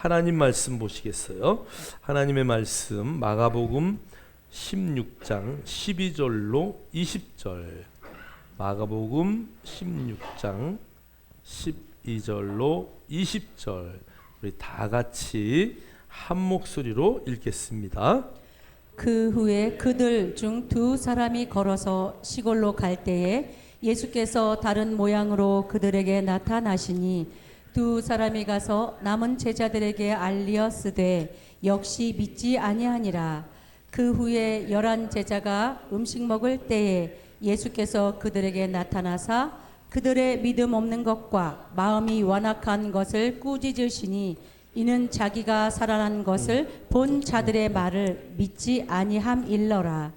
하나님 말씀 보시겠어요? 하나님의 말씀 마가복음 16장 12절로 20절. 마가복음 16장 12절로 20절. 우리 다 같이 한 목소리로 읽겠습니다. 그 후에 그들 중 두 사람이 걸어서 시골로 갈 때에 예수께서 다른 모양으로 그들에게 나타나시니 두 사람이 가서 남은 제자들에게 알리었으되 역시 믿지 아니하니라. 그 후에 11 제자가 음식 먹을 때에 예수께서 그들에게 나타나사 그들의 믿음 없는 것과 마음이 완악한 것을 꾸짖으시니 이는 자기가 살아난 것을 본 자들의 말을 믿지 아니함일러라.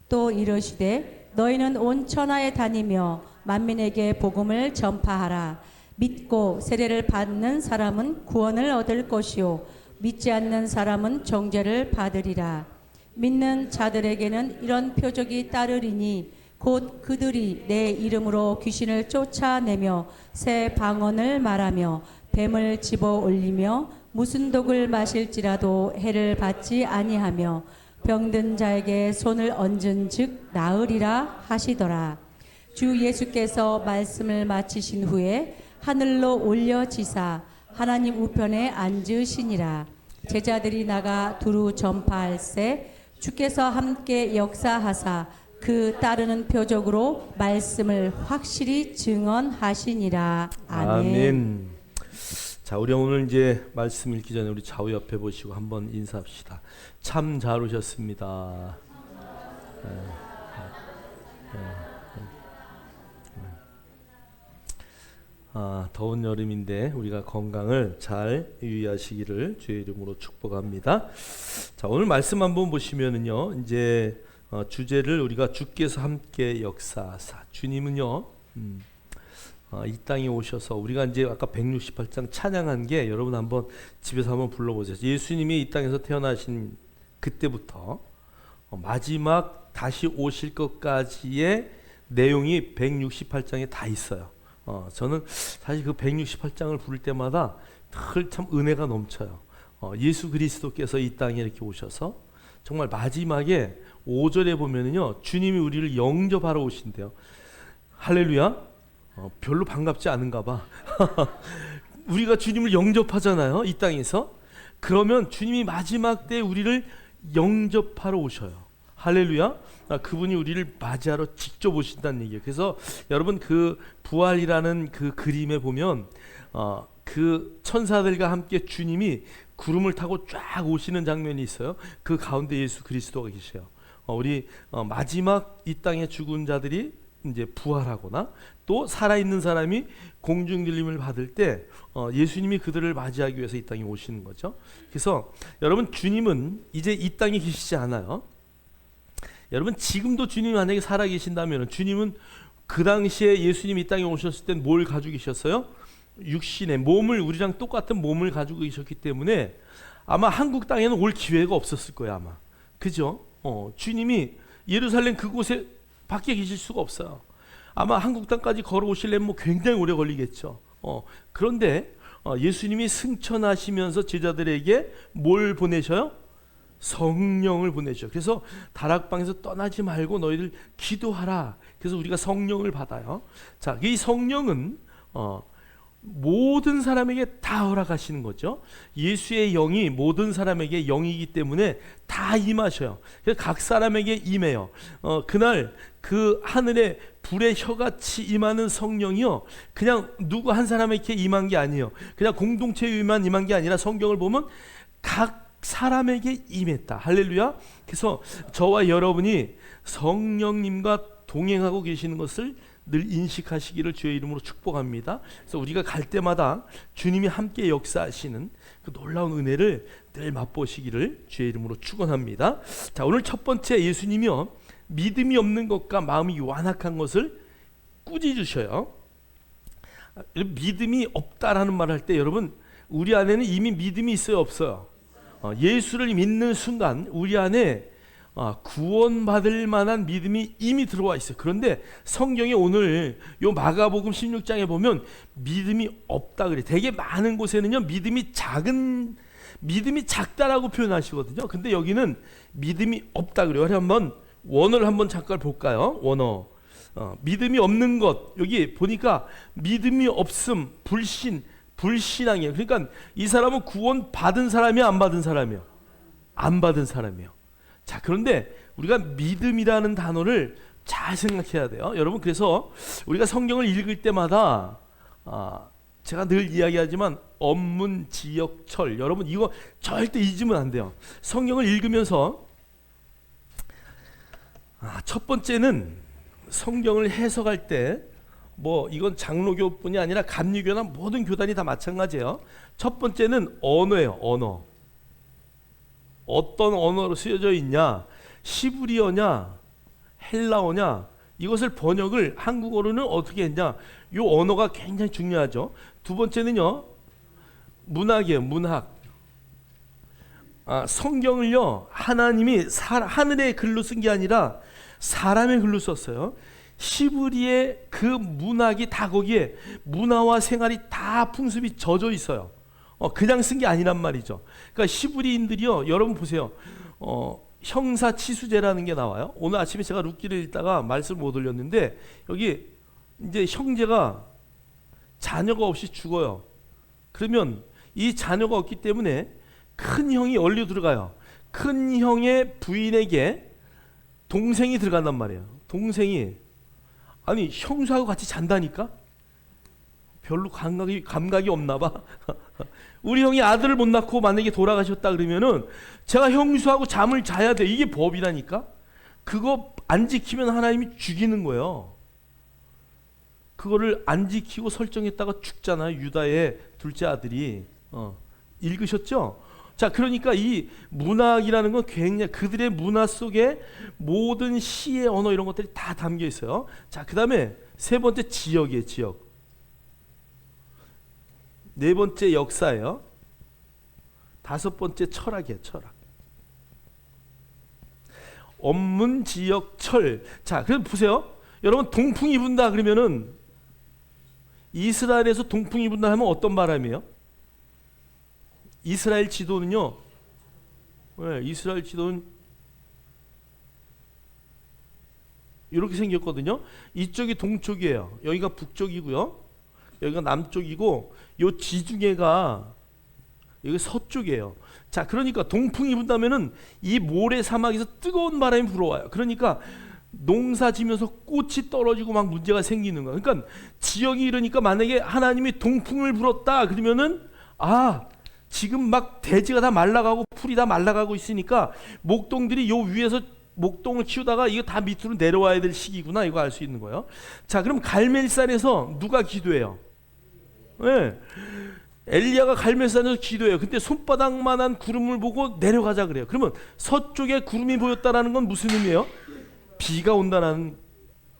또 이르시되 너희는 온 천하에 다니며 만민에게 복음을 전파하라. 믿고 세례를 받는 사람은 구원을 얻을 것이요 믿지 않는 사람은 정죄를 받으리라. 믿는 자들에게는 이런 표적이 따르리니 곧 그들이 내 이름으로 귀신을 쫓아내며 새 방언을 말하며 뱀을 집어 올리며 무슨 독을 마실지라도 해를 받지 아니하며 병든 자에게 손을 얹은 즉 나으리라 하시더라. 주 예수께서 말씀을 마치신 후에 하늘로 올려지사 하나님 우편에 앉으시니라. 제자들이 나가 두루 전파할세 주께서 함께 역사하사 그 따르는 표적으로 말씀을 확실히 증언하시니라. 아멘. 아멘. 자, 우리 오늘 이제 말씀 읽기 전에 우리 좌우 옆에 보시고 한번 인사합시다. 참 잘 오셨습니다. 더운 여름인데 우리가 건강을 잘 유의하시기를 주의 이름으로 축복합니다. 자, 오늘 말씀 한번 보시면은요, 이제 주제를 우리가 주께서 함께 역사하사. 주님은요, 이 땅에 오셔서 우리가 이제 아까 168장 찬양한 게 여러분 한번 집에서 한번 불러보세요. 예수님이 이 땅에서 태어나신 그때부터 마지막 다시 오실 것까지의 내용이 168장에 다 있어요. 저는 사실 그 168장을 부를 때마다 늘 참 은혜가 넘쳐요. 예수 그리스도께서 이 땅에 이렇게 오셔서 정말 마지막에 5절에 보면은요, 주님이 우리를 영접하러 오신대요. 할렐루야. 별로 반갑지 않은가 봐. 우리가 주님을 영접하잖아요, 이 땅에서. 그러면 주님이 마지막 때 우리를 영접하러 오셔요. 할렐루야. 그분이 우리를 맞이하러 직접 오신다는 얘기예요. 그래서 여러분 그 부활이라는 그 그림에 보면 그 천사들과 함께 주님이 구름을 타고 쫙 오시는 장면이 있어요. 그 가운데 예수 그리스도가 계셔요. 우리 마지막 이 땅에 죽은 자들이 이제 부활하거나 또 살아있는 사람이 공중 들림을 받을 때 예수님이 그들을 맞이하기 위해서 이 땅에 오시는 거죠. 그래서 여러분 주님은 이제 이 땅에 계시지 않아요. 여러분 지금도 주님이 만약에 살아계신다면 주님은 그 당시에 예수님이 이 땅에 오셨을 땐 뭘 가지고 계셨어요? 육신의 몸을, 우리랑 똑같은 몸을 가지고 계셨기 때문에 아마 한국 땅에는 올 기회가 없었을 거예요, 아마. 그죠? 주님이 예루살렘 그곳에 밖에 계실 수가 없어요. 아마 한국 땅까지 걸어오시려면 굉장히 오래 걸리겠죠. 그런데 예수님이 승천하시면서 제자들에게 뭘 보내셔요? 성령을 보내셔. 그래서 다락방에서 떠나지 말고 너희들 기도하라. 그래서 우리가 성령을 받아요. 자, 이 성령은 모든 사람에게 다 허락하시는 거죠. 예수의 영이 모든 사람에게 영이기 때문에 다 임하셔요. 그래서 각 사람에게 임해요. 그날 그 하늘에 불의 혀같이 임하는 성령이요, 그냥 누구 한 사람에게 임한 게 아니에요. 그냥 공동체에만 임한 게 아니라 성경을 보면 각 사람에게 임했다. 할렐루야. 그래서 저와 여러분이 성령님과 동행하고 계시는 것을 늘 인식하시기를 주의 이름으로 축복합니다. 그래서 우리가 갈 때마다 주님이 함께 역사하시는 그 놀라운 은혜를 늘 맛보시기를 주의 이름으로 축원합니다. 자, 오늘 첫 번째, 예수님이요 믿음이 없는 것과 마음이 완악한 것을 꾸짖으셔요. 믿음이 없다라는 말을 할 때 여러분, 우리 안에는 이미 믿음이 있어요, 없어요? 예수를 믿는 순간 우리 안에 구원받을 만한 믿음이 이미 들어와 있어요. 그런데 성경에 오늘 요 마가복음 16장에 보면 믿음이 없다 그래. 되게 많은 곳에는요 믿음이 작은 믿음이 작다라고 표현하시거든요. 근데 여기는 믿음이 없다 그래요. 그래서 한번 원어를 한번 잠깐 볼까요? 원어. 믿음이 없는 것. 여기 보니까 믿음이 없음, 불신앙이에요. 그러니까 이 사람은 구원 받은 사람이야, 안 받은 사람이요? 안 받은 사람이에요. 자, 그런데 우리가 믿음이라는 단어를 잘 생각해야 돼요. 여러분, 그래서 우리가 성경을 읽을 때마다 제가 늘 이야기하지만 언문지역철, 여러분 이거 절대 잊으면 안 돼요. 성경을 읽으면서 첫 번째는 성경을 해석할 때 뭐 이건 장로교뿐이 아니라 감리교나 모든 교단이 다 마찬가지예요. 첫 번째는 언어예요. 언어. 어떤 언어로 쓰여져 있냐, 시브리어냐 헬라어냐, 이것을 번역을 한국어로는 어떻게 했냐, 이 언어가 굉장히 중요하죠. 두 번째는요, 문학이에요. 문학. 성경을요, 하나님이 하늘의 글로 쓴 게 아니라 사람의 글로 썼어요. 시브리의 그 문학이 다 거기에 문화와 생활이 다 풍습이 젖어 있어요. 그냥 쓴 게 아니란 말이죠. 그러니까 시브리인들이요, 여러분 보세요. 형사치수제라는 게 나와요. 오늘 아침에 제가 룻기를 읽다가 말씀을 못 올렸는데, 여기 이제 형제가 자녀가 없이 죽어요. 그러면 이 자녀가 없기 때문에 큰 형이 얼려 들어가요. 큰 형의 부인에게 동생이 들어간단 말이에요. 동생이, 아니 형수하고 같이 잔다니까? 별로 감각이 없나 봐. 우리 형이 아들을 못 낳고 만약에 돌아가셨다 그러면은 제가 형수하고 잠을 자야 돼. 이게 법이라니까. 그거 안 지키면 하나님이 죽이는 거예요. 그거를 안 지키고 설정했다가 죽잖아요. 유다의 둘째 아들이. 읽으셨죠? 자, 그러니까 이 문학이라는 건 굉장히 그들의 문화 속에 모든 시의 언어 이런 것들이 다 담겨 있어요. 자, 그 다음에 세 번째 지역이에요. 지역. 네 번째 역사예요. 다섯 번째 철학이에요. 철학. 언문, 지역, 철. 자, 그럼 보세요. 여러분, 동풍이 분다 그러면은 이스라엘에서 동풍이 분다 하면 어떤 바람이에요? 이스라엘 지도는요. 네, 이스라엘 지도는 이렇게 생겼거든요. 이쪽이 동쪽이에요. 여기가 북쪽이고요. 여기가 남쪽이고, 요 지중해가 여기 서쪽이에요. 자, 그러니까 동풍이 분다면은 이 모래 사막에서 뜨거운 바람이 불어와요. 그러니까 농사 지면서 꽃이 떨어지고 막 문제가 생기는 거야. 그러니까 지역이 이러니까 만약에 하나님이 동풍을 불었다 그러면은 지금 막 대지가 다 말라가고 풀이 다 말라가고 있으니까 목동들이 요 위에서 목동을 키우다가 이거 다 밑으로 내려와야 될 시기구나, 이거 알 수 있는 거예요. 자, 그럼 갈멜산에서 누가 기도해요? 네. 엘리야가 갈멜산에서 기도해요. 근데 손바닥만한 구름을 보고 내려가자 그래요. 그러면 서쪽에 구름이 보였다라는 건 무슨 의미예요? 비가 온다는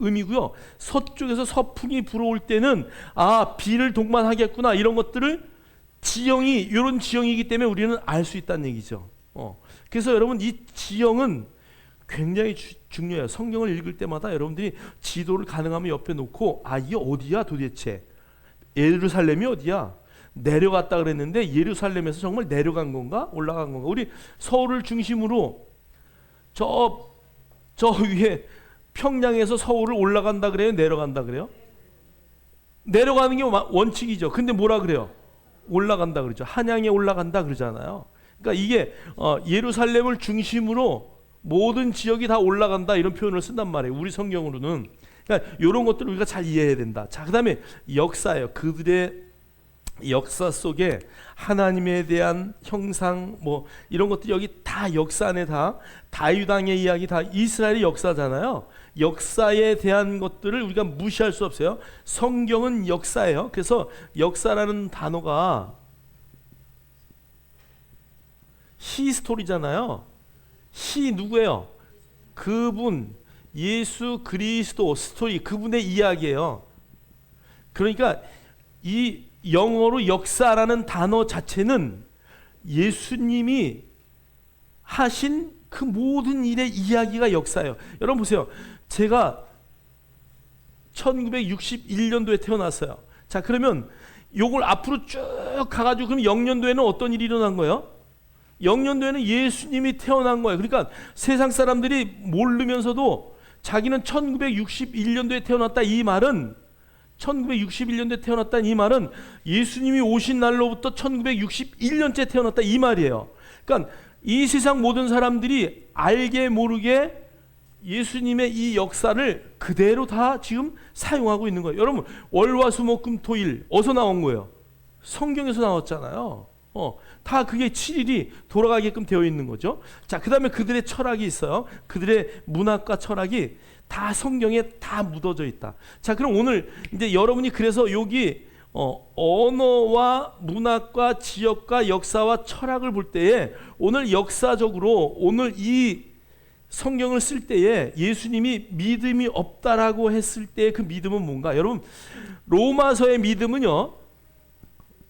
의미고요. 서쪽에서 서풍이 불어올 때는 비를 동반하겠구나, 이런 것들을 지형이 이런 지형이기 때문에 우리는 알 수 있다는 얘기죠. 그래서 여러분, 이 지형은 굉장히 중요해요. 성경을 읽을 때마다 여러분들이 지도를 가능하면 옆에 놓고 이게 어디야 도대체? 예루살렘이 어디야? 내려갔다 그랬는데 예루살렘에서 정말 내려간 건가? 올라간 건가? 우리 서울을 중심으로 저 위에 평양에서 서울을 올라간다 그래요? 내려간다 그래요? 내려가는 게 원칙이죠. 근데 뭐라 그래요? 올라간다 그러죠. 한양에 올라간다 그러잖아요. 그러니까 이게 예루살렘을 중심으로 모든 지역이 다 올라간다, 이런 표현을 쓴단 말이에요. 우리 성경으로는. 그러니까 이런 것들을 우리가 잘 이해해야 된다. 자, 그 다음에 역사예요. 그들의 역사 속에 하나님에 대한 형상 뭐 이런 것들이 여기 다 역사 안에 다 다윗 왕의 이야기, 다 이스라엘의 역사잖아요. 역사에 대한 것들을 우리가 무시할 수 없어요. 성경은 역사예요. 그래서 역사라는 단어가 히스토리잖아요. 히 누구예요? 그분, 예수 그리스도, 스토리, 그분의 이야기예요. 그러니까 이 영어로 역사라는 단어 자체는 예수님이 하신 그 모든 일의 이야기가 역사예요. 여러분 보세요. 제가 1961년도에 태어났어요. 자, 그러면 요걸 앞으로 쭉 가가지고 그럼 0년도에는 어떤 일이 일어난 거예요? 영년도에는 예수님이 태어난 거예요. 그러니까 세상 사람들이 모르면서도 자기는 1961년도에 태어났다 이 말은 1961년도에 태어났다는 이 말은 예수님이 오신 날로부터 1961년째 태어났다 이 말이에요. 그러니까 이 세상 모든 사람들이 알게 모르게 예수님의 이 역사를 그대로 다 지금 사용하고 있는 거예요. 여러분 월화수목금토일 어디서 나온 거예요? 성경에서 나왔잖아요. 다 그게 7일이 돌아가게끔 되어 있는 거죠. 자, 그 다음에 그들의 철학이 있어요. 그들의 문학과 철학이 다 성경에 다 묻어져 있다. 자, 그럼 오늘 이제 여러분이 그래서 여기 언어와 문학과 지역과 역사와 철학을 볼 때에 오늘 역사적으로 오늘 이 성경을 쓸 때에 예수님이 믿음이 없다라고 했을 때 그 믿음은 뭔가? 여러분 로마서의 믿음은요.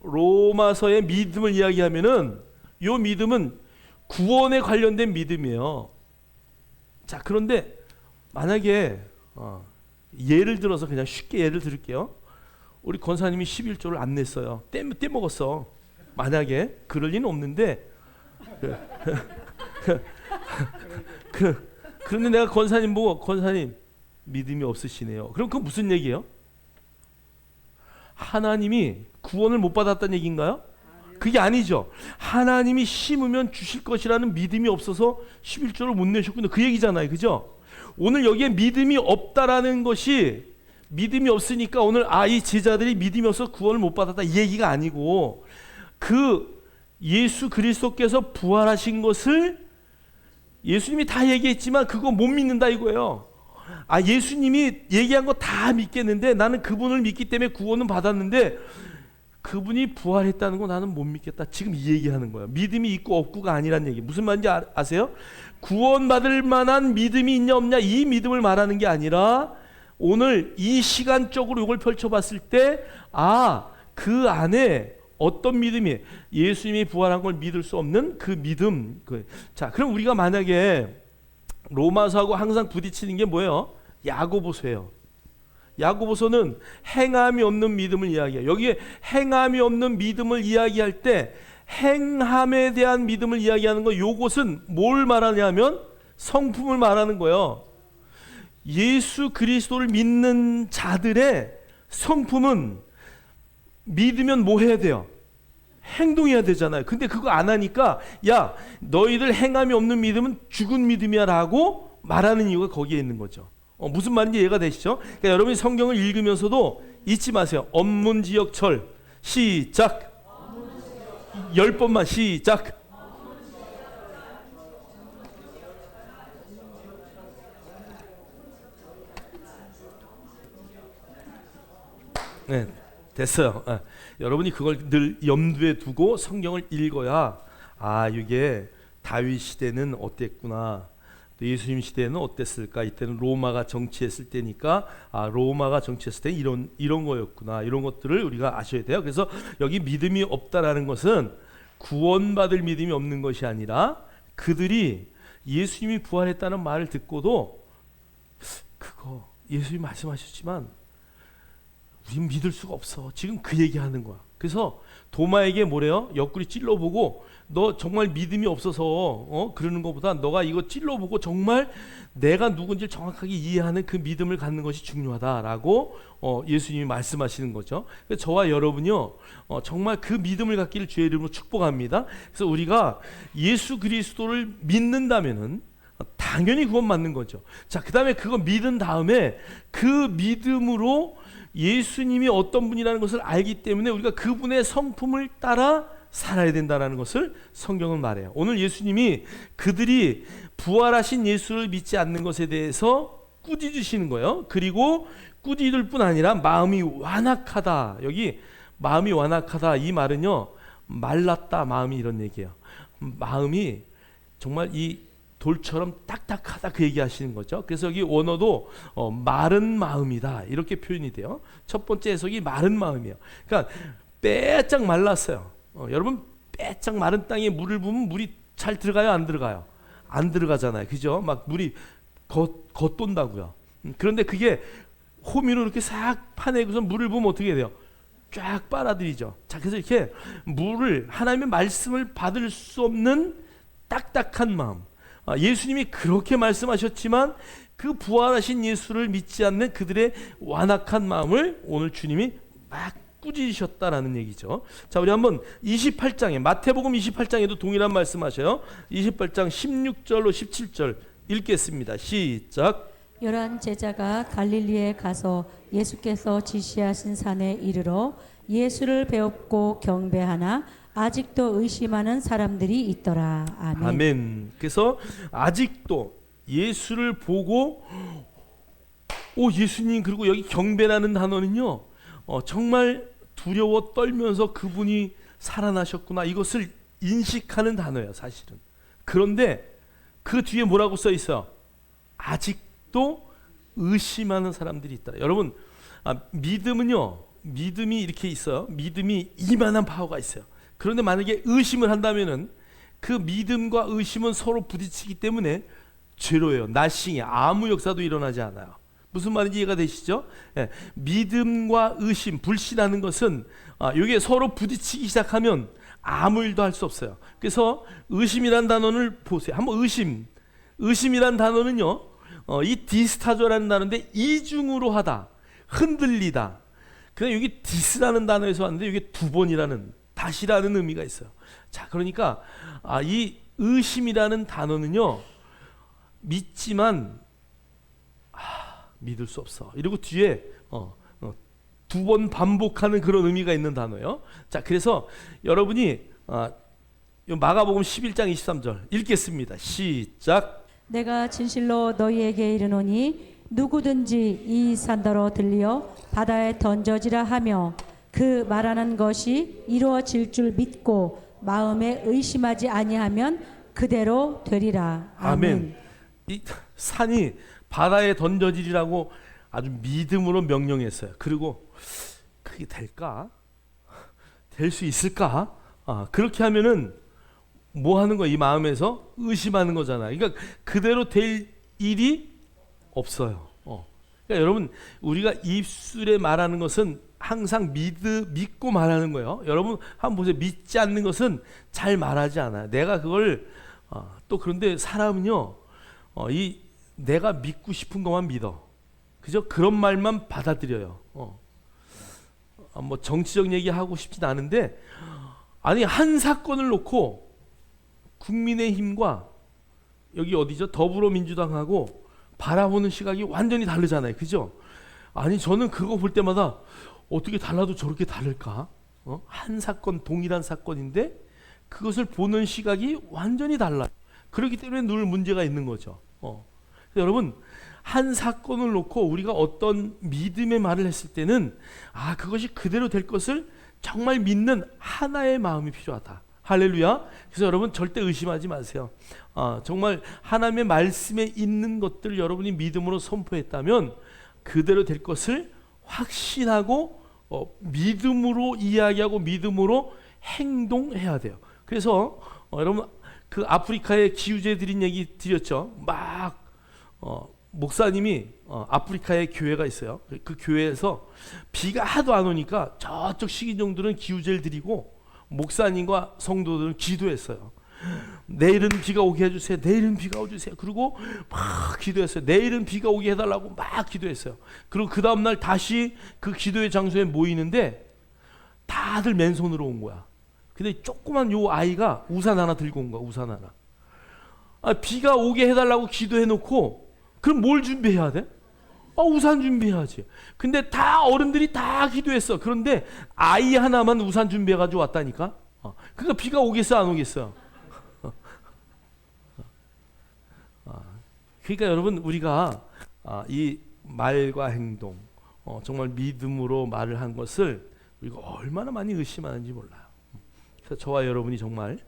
로마서의 믿음을 이야기하면은 요 믿음은 구원에 관련된 믿음이에요. 자, 그런데 만약에 예를 들어서 그냥 쉽게 예를 들을게요. 우리 권사님이 11조를 안 냈어요. 떼먹었어. 만약에 그럴 리는 없는데 그런데 내가 권사님 보고 권사님 믿음이 없으시네요. 그럼 그건 무슨 얘기예요? 하나님이 구원을 못 받았다는 얘기인가요? 그게 아니죠. 하나님이 심으면 주실 것이라는 믿음이 없어서 11조를 못 내셨군요. 그 얘기잖아요. 그죠? 오늘 여기에 믿음이 없다라는 것이 믿음이 없으니까 오늘 이 제자들이 믿음이 없어서 구원을 못 받았다 이 얘기가 아니고 그 예수 그리스도께서 부활하신 것을 예수님이 다 얘기했지만 그거 못 믿는다 이거예요. 예수님이 얘기한 거 다 믿겠는데 나는 그분을 믿기 때문에 구원은 받았는데 그분이 부활했다는 거 나는 못 믿겠다. 지금 이 얘기하는 거예요. 믿음이 있고 없고가 아니란 얘기. 무슨 말인지 아세요? 구원받을 만한 믿음이 있냐 없냐 이 믿음을 말하는 게 아니라 오늘 이 시간적으로 이걸 펼쳐봤을 때 그 안에 어떤 믿음이 예수님이 부활한 걸 믿을 수 없는 그 믿음. 자, 그럼 우리가 만약에 로마서하고 항상 부딪히는 게 뭐예요? 야고보서예요. 야고보서는 행함이 없는 믿음을 이야기해요. 여기에 행함이 없는 믿음을 이야기할 때 행함에 대한 믿음을 이야기하는 거 요것은 뭘 말하냐면 성품을 말하는 거예요. 예수 그리스도를 믿는 자들의 성품은 믿으면 뭐 해야 돼요? 행동해야 되잖아요. 근데 그거 안 하니까 야 너희들 행함이 없는 믿음은 죽은 믿음이야 라고 말하는 이유가 거기에 있는 거죠. 무슨 말인지 이해가 되시죠? 그러니까 여러분이 성경을 읽으면서도 잊지 마세요. 언문지역철 시작 10번만 시작. 네, 됐어요. 여러분이 그걸 늘 염두에 두고 성경을 읽어야 이게 다윗 시대는 어땠구나, 또 예수님 시대는 어땠을까, 이때는 로마가 정치했을 때니까 로마가 정치했을 때 이런 거였구나, 이런 것들을 우리가 아셔야 돼요. 그래서 여기 믿음이 없다라는 것은 구원받을 믿음이 없는 것이 아니라 그들이 예수님이 부활했다는 말을 듣고도 그거 예수님 말씀하셨지만 우린 믿을 수가 없어. 지금 그 얘기하는 거야. 그래서 도마에게 뭐래요? 옆구리 찔러보고 너 정말 믿음이 없어서 그러는 것보다 너가 이거 찔러보고 정말 내가 누군지 정확하게 이해하는 그 믿음을 갖는 것이 중요하다라고 예수님이 말씀하시는 거죠. 그래서 저와 여러분이요 정말 그 믿음을 갖기를 주의 이름으로 축복합니다. 그래서 우리가 예수 그리스도를 믿는다면은 당연히 구원 받는 거죠. 자, 그 다음에 그거 믿은 다음에 그 믿음으로 예수님이 어떤 분이라는 것을 알기 때문에 우리가 그분의 성품을 따라 살아야 된다는 것을 성경은 말해요. 오늘 예수님이 그들이 부활하신 예수를 믿지 않는 것에 대해서 꾸짖으시는 거예요. 그리고 꾸짖을 뿐 아니라 마음이 완악하다. 여기 마음이 완악하다 이 말은요 말랐다 마음이 이런 얘기예요. 마음이 정말 이 돌처럼 딱딱하다 그 얘기하시는 거죠. 그래서 여기 원어도 마른 마음이다 이렇게 표현이 돼요. 첫 번째 해석이 마른 마음이에요. 그러니까 빼짝 말랐어요. 여러분 빼짝 마른 땅에 물을 부으면 물이 잘 들어가요? 안 들어가요? 안 들어가잖아요. 그죠? 막 물이 겉돈다고요. 그런데 그게 호미로 이렇게 싹 파내고서 물을 부으면 어떻게 돼요? 쫙 빨아들이죠. 자, 그래서 이렇게 물을, 하나님의 말씀을 받을 수 없는 딱딱한 마음. 예수님이 그렇게 말씀하셨지만 그 부활하신 예수를 믿지 않는 그들의 완악한 마음을 오늘 주님이 막 꾸짖으셨다라는 얘기죠. 자, 우리 한번 28장에, 마태복음 28장에도 동일한 말씀하셔요. 28장 16절로 17절 읽겠습니다. 시작. 열한 제자가 갈릴리에 가서 예수께서 지시하신 산에 이르러 예수를 배웁고 경배하나 아직도 의심하는 사람들이 있더라. 아멘. 아멘. 그래서 아직도 예수를 보고 예수님, 그리고 여기 경배라는 단어는요, 정말 두려워 떨면서 그분이 살아나셨구나, 이것을 인식하는 단어예요, 사실은. 그런데 그 뒤에 뭐라고 써 있어요? 아직도 의심하는 사람들이 있다. 여러분, 믿음은요, 믿음이 이렇게 있어요. 믿음이 이만한 파워가 있어요. 그런데 만약에 의심을 한다면은 그 믿음과 의심은 서로 부딪히기 때문에 죄로예요. 나싱에 아무 역사도 일어나지 않아요. 무슨 말인지 이해가 되시죠? 예, 믿음과 의심, 불신하는 것은 이게 서로 부딪히기 시작하면 아무 일도 할 수 없어요. 그래서 의심이란 단어를 보세요. 한번 의심이란 단어는요, 이 디스타조라는 단어인데 이중으로 하다, 흔들리다. 그냥 여기 디스라는 단어에서 왔는데 이게 두 번이라는, 다시라는 의미가 있어요. 자, 그러니까 이 의심이라는 단어는요, 믿지만 믿을 수 없어, 이러고 뒤에 두 번 반복하는 그런 의미가 있는 단어예요. 자, 그래서 여러분이 마가복음 11장 23절 읽겠습니다. 시작. 내가 진실로 너희에게 이르노니 누구든지 이 산더러 들려 바다에 던져지라 하며 그 말하는 것이 이루어질 줄 믿고 마음에 의심하지 아니하면 그대로 되리라. 아멘. 이 산이 바다에 던져지리라고 아주 믿음으로 명령했어요. 그리고 그게 될까? 될 수 있을까? 그렇게 하면은 뭐 하는 거야? 이 마음에서 의심하는 거잖아요. 그러니까 그대로 될 일이 없어요. 그러니까 여러분, 우리가 입술에 말하는 것은 항상 믿고 말하는 거예요. 여러분 한번 보세요. 믿지 않는 것은 잘 말하지 않아요. 내가 그걸 또 그런데 사람은요, 이 내가 믿고 싶은 것만 믿어. 그죠? 그런 말만 받아들여요. 뭐 정치적 얘기하고 싶진 않은데, 아니 한 사건을 놓고 국민의힘과 여기 어디죠? 더불어민주당하고 바라보는 시각이 완전히 다르잖아요. 그죠? 아니 저는 그거 볼 때마다 어떻게 달라도 저렇게 다를까? 한 사건, 동일한 사건인데 그것을 보는 시각이 완전히 달라요. 그렇기 때문에 늘 문제가 있는 거죠. 여러분, 한 사건을 놓고 우리가 어떤 믿음의 말을 했을 때는 그것이 그대로 될 것을 정말 믿는 하나의 마음이 필요하다. 할렐루야. 그래서 여러분 절대 의심하지 마세요. 정말 하나님의 말씀에 있는 것들을 여러분이 믿음으로 선포했다면 그대로 될 것을 확신하고 믿음으로 이야기하고 믿음으로 행동해야 돼요. 그래서 여러분, 그 아프리카에 기후제 드린 얘기 드렸죠. 막 목사님이 아프리카에 교회가 있어요. 그 교회에서 비가 하도 안 오니까 저쪽 식인종들은 기후제를 드리고 목사님과 성도들은 기도했어요. 내일은 비가 오게 해주세요. 내일은 비가 오주세요. 그리고 막 기도했어요. 내일은 비가 오게 해달라고 막 기도했어요. 그리고 그 다음날 다시 그 기도의 장소에 모이는데 다들 맨손으로 온 거야. 근데 조그만 요 아이가 우산 하나 들고 온 거야. 우산 하나. 비가 오게 해달라고 기도해놓고 그럼 뭘 준비해야 돼? 우산 준비해야지. 근데 다 어른들이 다 기도했어. 그런데 아이 하나만 우산 준비해가지고 왔다니까. 그러니까 비가 오겠어 안 오겠어? 그러니까 여러분, 우리가 이 말과 행동, 정말 믿음으로 말을 한 것을 우리가 얼마나 많이 의심하는지 몰라요. 그래서 저와 여러분이 정말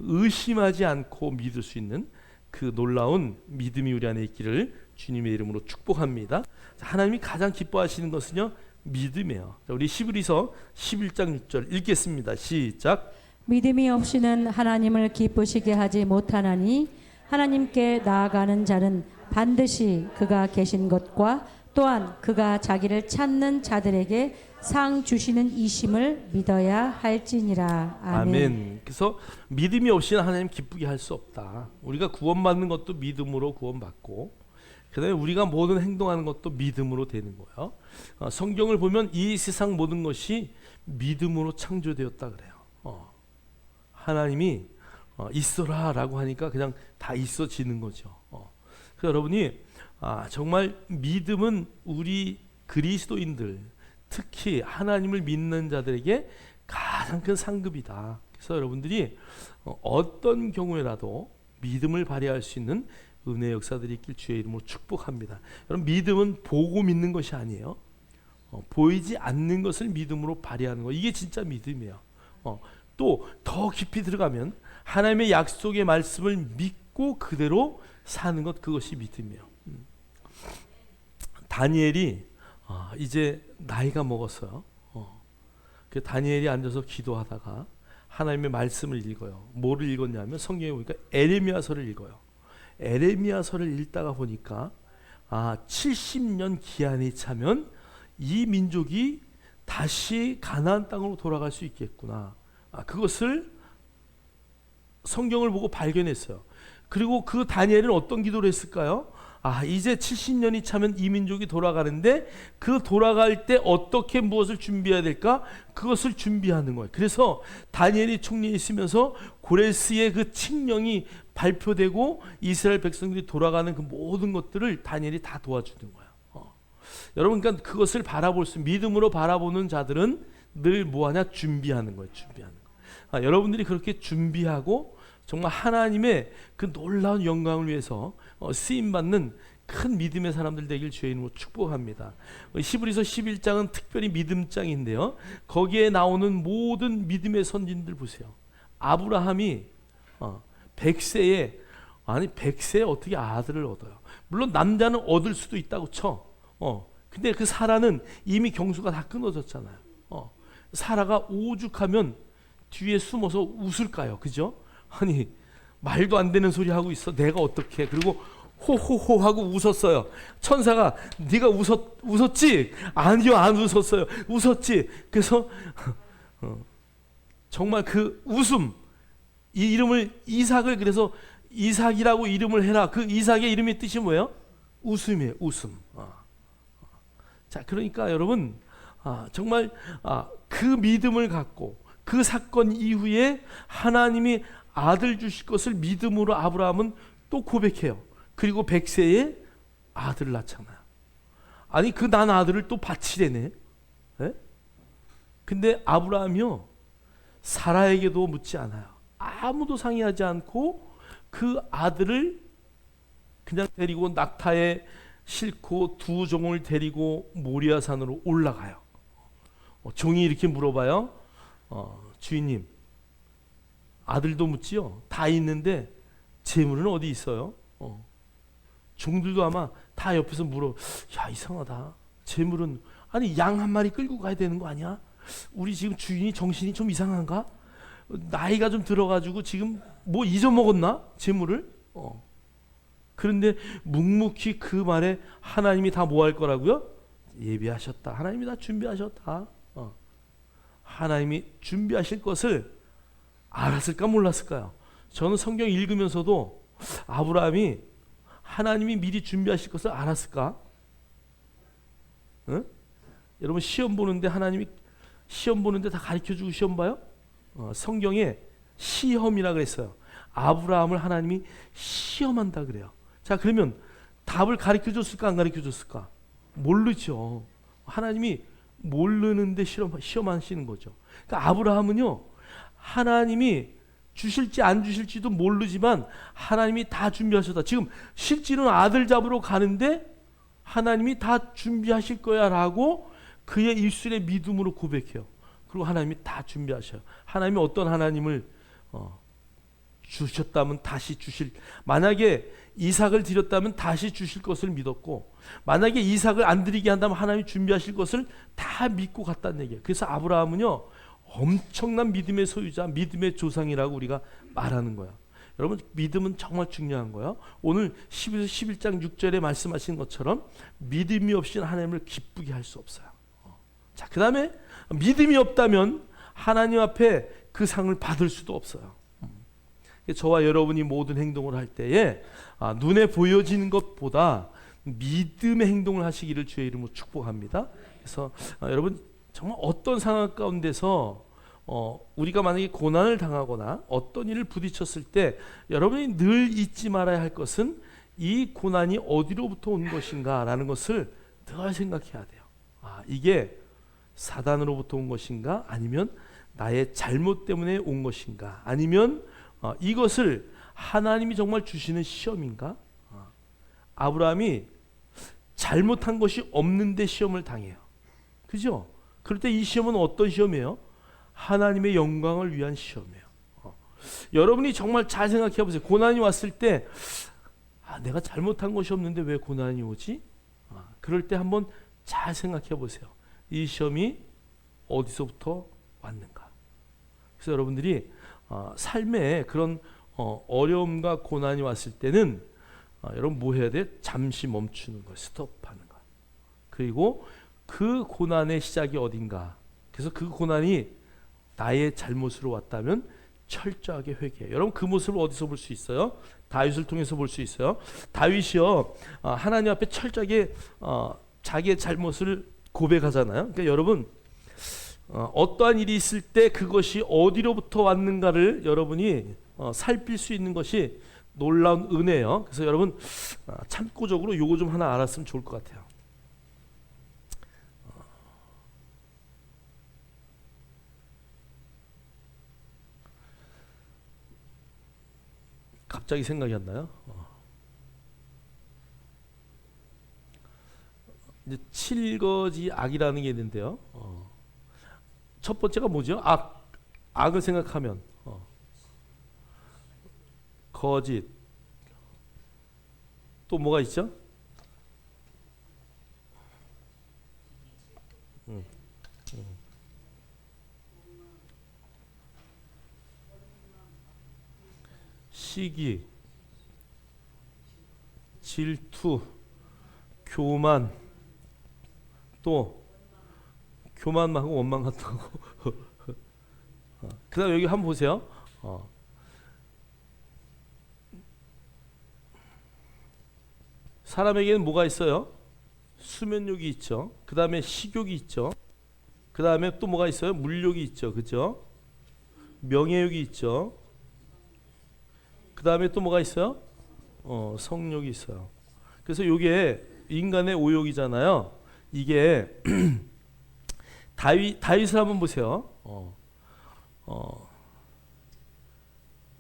의심하지 않고 믿을 수 있는 그 놀라운 믿음이 우리 안에 있기를 주님의 이름으로 축복합니다. 하나님이 가장 기뻐하시는 것은요, 믿음이에요. 우리 히브리서 11장 6절 읽겠습니다. 시작. 믿음이 없이는 하나님을 기쁘시게 하지 못하나니 하나님께 나아가는 자는 반드시 그가 계신 것과 또한 그가 자기를 찾는 자들에게 상 주시는 이심을 믿어야 할지니라. 아멘. 그래서 믿음이 없이는 하나님 기쁘게 할 수 없다. 우리가 구원받는 것도 믿음으로 구원받고, 그다음에 우리가 모든 행동하는 것도 믿음으로 되는 거예요. 성경을 보면 이 세상 모든 것이 믿음으로 창조되었다 그래요. 하나님이 있어라라고 하니까 그냥 다 있어지는 거죠. 그래서 여러분이 정말 믿음은 우리 그리스도인들, 특히 하나님을 믿는 자들에게 가장 큰 상급이다. 그래서 여러분들이 어떤 경우에라도 믿음을 발휘할 수 있는 은혜의 역사들이 있길 주의 이름으로 축복합니다. 여러분, 믿음은 보고 믿는 것이 아니에요. 보이지 않는 것을 믿음으로 발휘하는 거, 이게 진짜 믿음이에요. 또 더 깊이 들어가면 하나님의 약속의 말씀을 믿고 그대로 사는 것, 그것이 믿음이에요. 다니엘이 이제 나이가 먹었어요. 그 다니엘이 앉아서 기도하다가 하나님의 말씀을 읽어요. 뭐를 읽었냐면 성경에 보니까 에레미야서를 읽어요. 에레미야서를 읽다가 보니까 70년 기한이 차면 이 민족이 다시 가나안 땅으로 돌아갈 수 있겠구나. 그것을 성경을 보고 발견했어요. 그리고 그 다니엘은 어떤 기도를 했을까요? 이제 70년이 차면 이 민족이 돌아가는데 그 돌아갈 때 어떻게 무엇을 준비해야 될까? 그것을 준비하는 거예요. 그래서 다니엘이 총리에 있으면서 고레스의 그 칙령이 발표되고 이스라엘 백성들이 돌아가는 그 모든 것들을 다니엘이 다 도와주는 거예요. 여러분, 그러니까 그것을 바라볼 수, 믿음으로 바라보는 자들은 늘 뭐하냐? 준비하는 거예요. 준비하는 거. 여러분들이 그렇게 준비하고 정말 하나님의 그 놀라운 영광을 위해서 쓰임받는 큰 믿음의 사람들 되길 주의 이름으로 축복합니다. 히브리서 11장은 특별히 믿음장인데요, 거기에 나오는 모든 믿음의 선진들 보세요. 아브라함이 100세에 어떻게 아들을 얻어요? 물론 남자는 얻을 수도 있다고 쳐. 근데 그 사라는 이미 경수가 다 끊어졌잖아요. 사라가 오죽하면 뒤에 숨어서 웃을까요? 그죠? 아니, 말도 안 되는 소리 하고 있어. 내가 어떻게? 그리고 호호호 하고 웃었어요. 천사가 네가 웃었지? 아니요, 안 웃었어요. 웃었지? 그래서 정말 그 웃음, 이 이름을 이삭을, 그래서 이삭이라고 이름을 해라. 그 이삭의 이름의 뜻이 뭐예요? 웃음이에요. 웃음. 자, 그러니까 여러분, 정말 그 믿음을 갖고 그 사건 이후에 하나님이 아들 주실 것을 믿음으로 아브라함은 또 고백해요. 그리고 100세에 아들을 낳잖아요. 아니, 그 난 아들을 또 바치래네. 네? 근데 아브라함이요, 사라에게도 묻지 않아요. 아무도 상의하지 않고 그 아들을 그냥 데리고 낙타에 싣고 두 종을 데리고 모리아산으로 올라가요. 종이 이렇게 물어봐요. 주인님, 아들도 묻지요. 다 있는데 재물은 어디 있어요? 종들도 아마 다 옆에서 물어. 야, 이상하다. 재물은, 아니, 양 한 마리 끌고 가야 되는 거 아니야? 우리 지금 주인이 정신이 좀 이상한가? 나이가 좀 들어가지고 지금 뭐 잊어먹었나? 재물을? 그런데 묵묵히 그 말에 하나님이 다 뭐 할 거라고요? 예비하셨다. 하나님이 다 준비하셨다. 하나님이 준비하실 것을 알았을까 몰랐을까요? 저는 성경 읽으면서도 아브라함이 하나님이 미리 준비하실 것을 알았을까? 응? 여러분, 시험 보는데 하나님이 시험 보는데 다 가르쳐주고 시험 봐요? 성경에 시험이라 그랬어요. 아브라함을 하나님이 시험한다 그래요. 자, 그러면 답을 가르쳐줬을까 안 가르쳐줬을까? 모르죠. 하나님이 모르는데 시험하시는 거죠. 그러니까 아브라함은요, 하나님이 주실지 안 주실지도 모르지만 하나님이 다 준비하셨다. 지금 실제로는 아들 잡으러 가는데 하나님이 다 준비하실 거야 라고 그의 입술의 믿음으로 고백해요. 그리고 하나님이 다 준비하셔요. 하나님이 어떤 하나님을 주셨다면 다시 주실, 만약에 이삭을 드렸다면 다시 주실 것을 믿었고, 만약에 이삭을 안 드리게 한다면 하나님이 준비하실 것을 다 믿고 갔다는 얘기예요. 그래서 아브라함은요, 엄청난 믿음의 소유자, 믿음의 조상이라고 우리가 말하는 거야. 여러분 믿음은 정말 중요한 거예요. 오늘 12서 11장 6절에 말씀하신 것처럼 믿음이 없이는 하나님을 기쁘게 할 수 없어요. 자, 그 다음에 믿음이 없다면 하나님 앞에 그 상을 받을 수도 없어요. 저와 여러분이 모든 행동을 할 때에 눈에 보여지는 것보다 믿음의 행동을 하시기를 주의 이름으로 축복합니다. 그래서 여러분 정말 어떤 상황 가운데서 우리가 만약에 고난을 당하거나 어떤 일을 부딪혔을 때 여러분이 늘 잊지 말아야 할 것은 이 고난이 어디로부터 온 것인가 라는 것을 늘 생각해야 돼요. 이게 사단으로부터 온 것인가, 아니면 나의 잘못 때문에 온 것인가, 아니면 이것을 하나님이 정말 주시는 시험인가. 아브라함이 잘못한 것이 없는데 시험을 당해요. 그죠? 그럴 때 이 시험은 어떤 시험이에요? 하나님의 영광을 위한 시험이에요. 여러분이 정말 잘 생각해 보세요. 고난이 왔을 때 내가 잘못한 것이 없는데 왜 고난이 오지? 그럴 때 한번 잘 생각해 보세요. 이 시험이 어디서부터 왔는가? 그래서 여러분들이 삶에 그런 어려움과 고난이 왔을 때는 여러분 뭐 해야 돼? 잠시 멈추는 거, 스톱하는 거. 그리고 그 고난의 시작이 어딘가. 그래서 그 고난이 나의 잘못으로 왔다면 철저하게 회개해요. 여러분 그 모습을 어디서 볼 수 있어요? 다윗을 통해서 볼 수 있어요. 다윗이요 하나님 앞에 철저하게 자기의 잘못을 고백하잖아요. 그러니까 여러분 어떠한 일이 있을 때 그것이 어디로부터 왔는가를 여러분이 살필 수 있는 것이 놀라운 은혜예요. 그래서 여러분 참고적으로 요거 좀 하나 알았으면 좋을 것 같아요. 갑자기 생각이 안 나요. 이제 7거지 악이라는 게 있는데요. 첫 번째가 뭐죠? 악을 생각하면 거짓. 또 뭐가 있죠? 시기, 질투, 교만, 또 교만하고 원망 같다고. 그다음 여기 한번 보세요. 사람에게는 뭐가 있어요? 수면욕이 있죠. 그 다음에 식욕이 있죠. 그 다음에 또 뭐가 있어요? 물욕이 있죠. 그죠? 명예욕이 있죠. 그 다음에 또 뭐가 있어요? 성욕이 있어요. 그래서 이게 인간의 오욕이잖아요. 이게 다윗을 한번 보세요.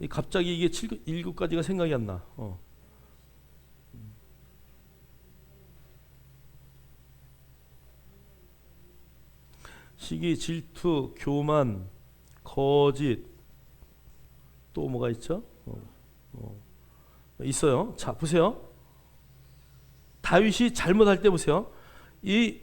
갑자기 이게 7가지가 생각이 안 나. 시기, 질투, 교만, 거짓, 또 뭐가 있죠? 있어요. 자, 보세요. 다윗이 잘못할 때 보세요. 이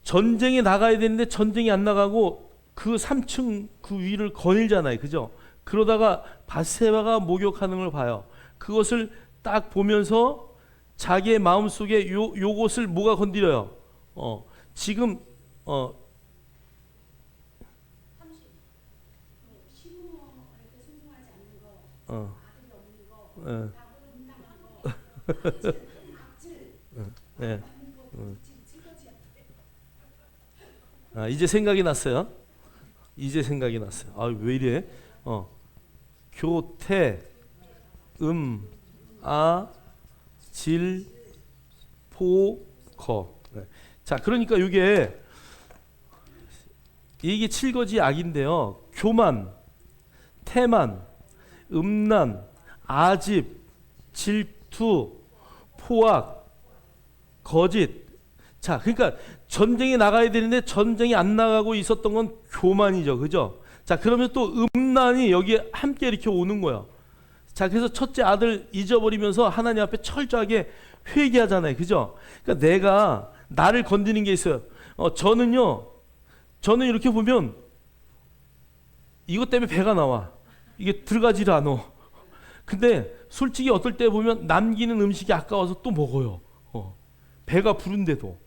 전쟁에 나가야 되는데 전쟁이 안 나가고 그 3층 그 위를 거닐잖아요. 그죠? 그러다가 밧세바가 목욕하는 걸 봐요. 그것을 딱 보면서 자기의 마음속에 요것을 뭐가 건드려요? 지금 네. 이제 생각이 났어요. 이제 생각이 났어요. 왜 이래? 교태, 질, 포, 거. 네. 자, 그러니까 이게 7거지 악인데요. 교만, 태만, 음란, 아집, 질투, 포악, 거짓. 자, 그러니까 전쟁에 나가야 되는데 전쟁이 안 나가고 있었던 건 교만이죠. 그죠? 자, 그러면 또 음란이 여기에 함께 이렇게 오는 거예요. 자, 그래서 첫째 아들 잊어버리면서 하나님 앞에 철저하게 회개하잖아요. 그죠? 그러니까 내가 나를 건드리는 게 있어요. 저는 이렇게 보면 이것 때문에 배가 나와. 이게 들어가지를 않아. 근데 솔직히 어떨 때 보면 남기는 음식이 아까워서 또 먹어요. 배가 부른데도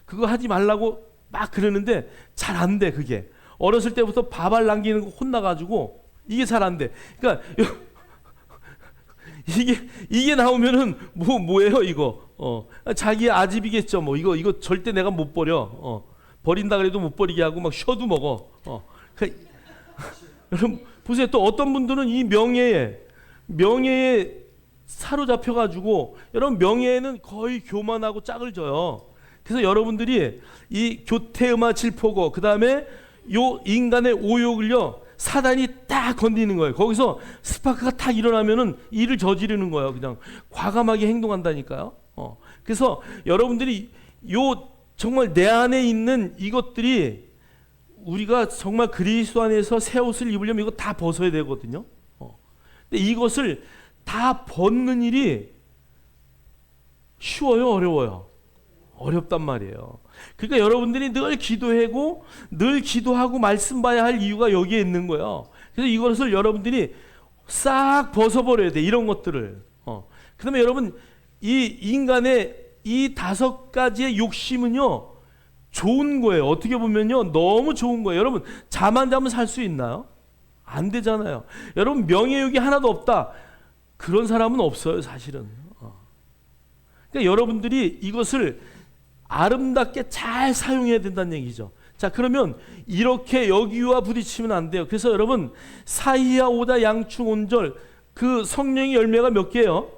그거 하지 말라고 막 그러는데 잘 안 돼. 그게 어렸을 때부터 밥알 남기는 거 혼나가지고 이게 잘 안 돼. 그러니까 이게 나오면은 뭐예요 이거? 자기의 아집이겠죠. 뭐 이거 절대 내가 못 버려. 버린다 그래도 못 버리게 하고 막 쉬어도 먹어. 그러니까 여러분 보세요. 또 어떤 분들은 이 명예에 사로잡혀 가지고 여러분 명예에는 거의 교만하고 짝을 져요. 그래서 여러분들이 이 교태음화 질포고 그다음에 요 인간의 오욕을요 사단이 딱 건드리는 거예요. 거기서 스파크가 딱 일어나면은 일을 저지르는 거예요. 그냥 과감하게 행동한다니까요. 그래서 여러분들이 요 정말 내 안에 있는 이것들이 우리가 정말 그리스도 안에서 새 옷을 입으려면 이거 다 벗어야 되거든요. 근데 이것을 다 벗는 일이 쉬워요, 어려워요? 어렵단 말이에요. 그러니까 여러분들이 늘 기도하고 말씀 봐야 할 이유가 여기에 있는 거예요. 그래서 이것을 여러분들이 싹 벗어버려야 돼. 이런 것들을. 그다음에 여러분 이 인간의 이 5가지의 욕심은요 좋은 거예요. 어떻게 보면요 너무 좋은 거예요. 여러분 잠 안 자면 살 수 있나요? 안 되잖아요. 여러분 명예욕이 하나도 없다. 그런 사람은 없어요, 사실은. 그러니까 여러분들이 이것을 아름답게 잘 사용해야 된다는 얘기죠. 자, 그러면 이렇게 여기와 부딪히면 안 돼요. 그래서 여러분 사이야 오다 양충 온절 그 성령의 열매가 몇 개예요?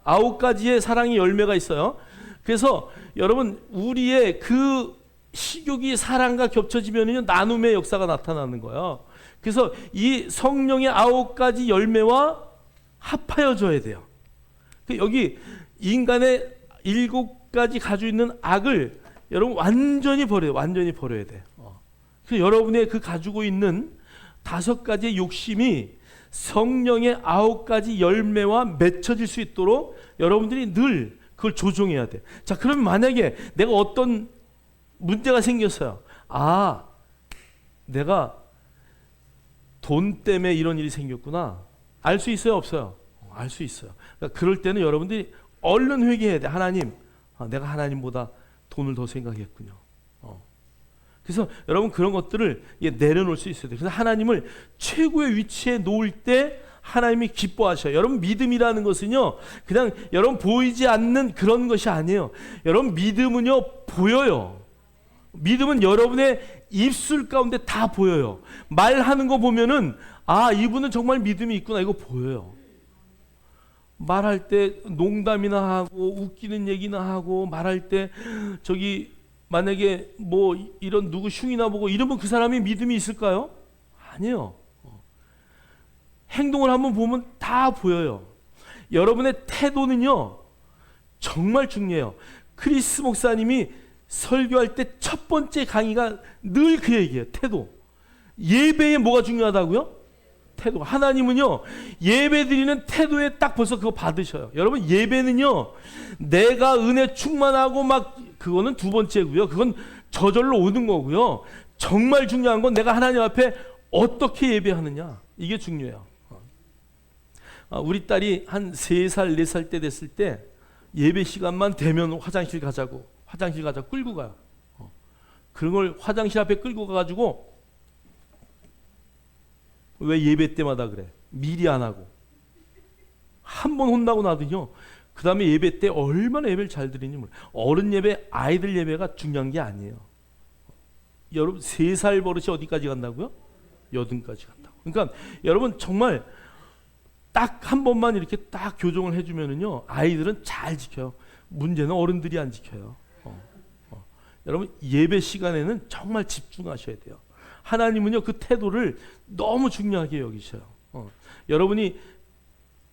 9가지의 사랑의 열매가 있어요. 그래서 여러분 우리의 그 식욕이 사랑과 겹쳐지면요 나눔의 역사가 나타나는 거예요. 그래서 이 성령의 9가지 열매와 합하여져야 돼요. 여기 인간의 7가지 가지고 있는 악을 여러분 완전히 버려야 돼. 그래서 여러분의 그 가지고 있는 5가지의 욕심이 성령의 9가지 열매와 맺혀질 수 있도록 여러분들이 늘 그걸 조종해야 돼. 자, 그러면 만약에 내가 어떤 문제가 생겼어요. 내가 돈 때문에 이런 일이 생겼구나. 알 수 있어요, 없어요? 알 수 있어요. 그러니까 그럴 때는 여러분들이 얼른 회개해야 돼. 하나님, 내가 하나님보다 돈을 더 생각했군요. 그래서 여러분 그런 것들을 내려놓을 수 있어야 돼요. 그래서 하나님을 최고의 위치에 놓을 때 하나님이 기뻐하셔요. 여러분 믿음이라는 것은요 그냥 여러분 보이지 않는 그런 것이 아니에요. 여러분 믿음은요 보여요. 믿음은 여러분의 입술 가운데 다 보여요. 말하는 거 보면은 이분은 정말 믿음이 있구나 이거 보여요. 말할 때 농담이나 하고 웃기는 얘기나 하고 말할 때 만약에 뭐 이런 누구 흉이나 보고 이러면 그 사람이 믿음이 있을까요? 아니요. 행동을 한번 보면 다 보여요. 여러분의 태도는요 정말 중요해요. 크리스 목사님이 설교할 때 첫 번째 강의가 늘 그 얘기예요. 태도. 예배에 뭐가 중요하다고요? 태도. 하나님은요 예배 드리는 태도에 딱 벌써 그거 받으셔요. 여러분 예배는요 내가 은혜 충만하고 막 그거는 두 번째고요. 그건 저절로 오는 거고요. 정말 중요한 건 내가 하나님 앞에 어떻게 예배하느냐 이게 중요해요. 우리 딸이 한 3살 4살 때 됐을 때 예배 시간만 되면 화장실 가자고 끌고 가요. 그런 걸 화장실 앞에 끌고 가가지고 왜 예배 때마다 그래? 미리 안 하고 한 번 혼나고 나더니요 그 다음에 예배 때 얼마나 예배를 잘 드리는지 몰라요. 어른 예배, 아이들 예배가 중요한 게 아니에요. 여러분 3살 버릇이 어디까지 간다고요? 여든까지 간다고. 그러니까 여러분 정말 딱 한 번만 이렇게 딱 교정을 해주면은요 아이들은 잘 지켜요. 문제는 어른들이 안 지켜요. 여러분 예배 시간에는 정말 집중하셔야 돼요. 하나님은요 그 태도를 너무 중요하게 여기셔요. 여러분이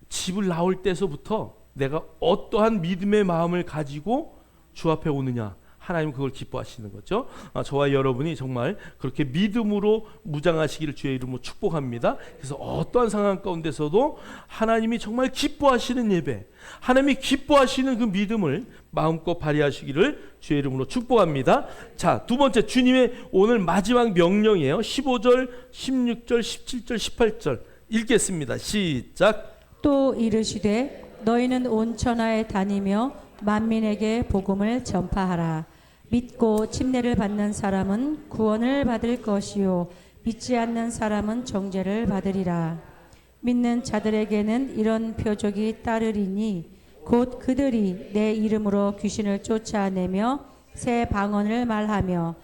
집을 나올 때서부터 내가 어떠한 믿음의 마음을 가지고 주 앞에 오느냐 하나님 그걸 기뻐하시는 거죠. 저와 여러분이 정말 그렇게 믿음으로 무장하시기를 주의 이름으로 축복합니다. 그래서 어떠한 상황 가운데서도 하나님이 정말 기뻐하시는 예배, 하나님이 기뻐하시는 그 믿음을 마음껏 발휘하시기를 주의 이름으로 축복합니다. 자, 두 번째 주님의 오늘 마지막 명령이에요. 15절, 16절, 17절, 18절 읽겠습니다. 시작. 또 이르시되 너희는 온 천하에 다니며 만민에게 복음을 전파하라. 믿고 침례를 받는 사람은 구원을 받을 것이요 믿지 않는 사람은 정죄를 받으리라. 믿는 자들에게는 이런 표적이 따르리니 곧 그들이 내 이름으로 귀신을 쫓아내며 새 방언을 말하며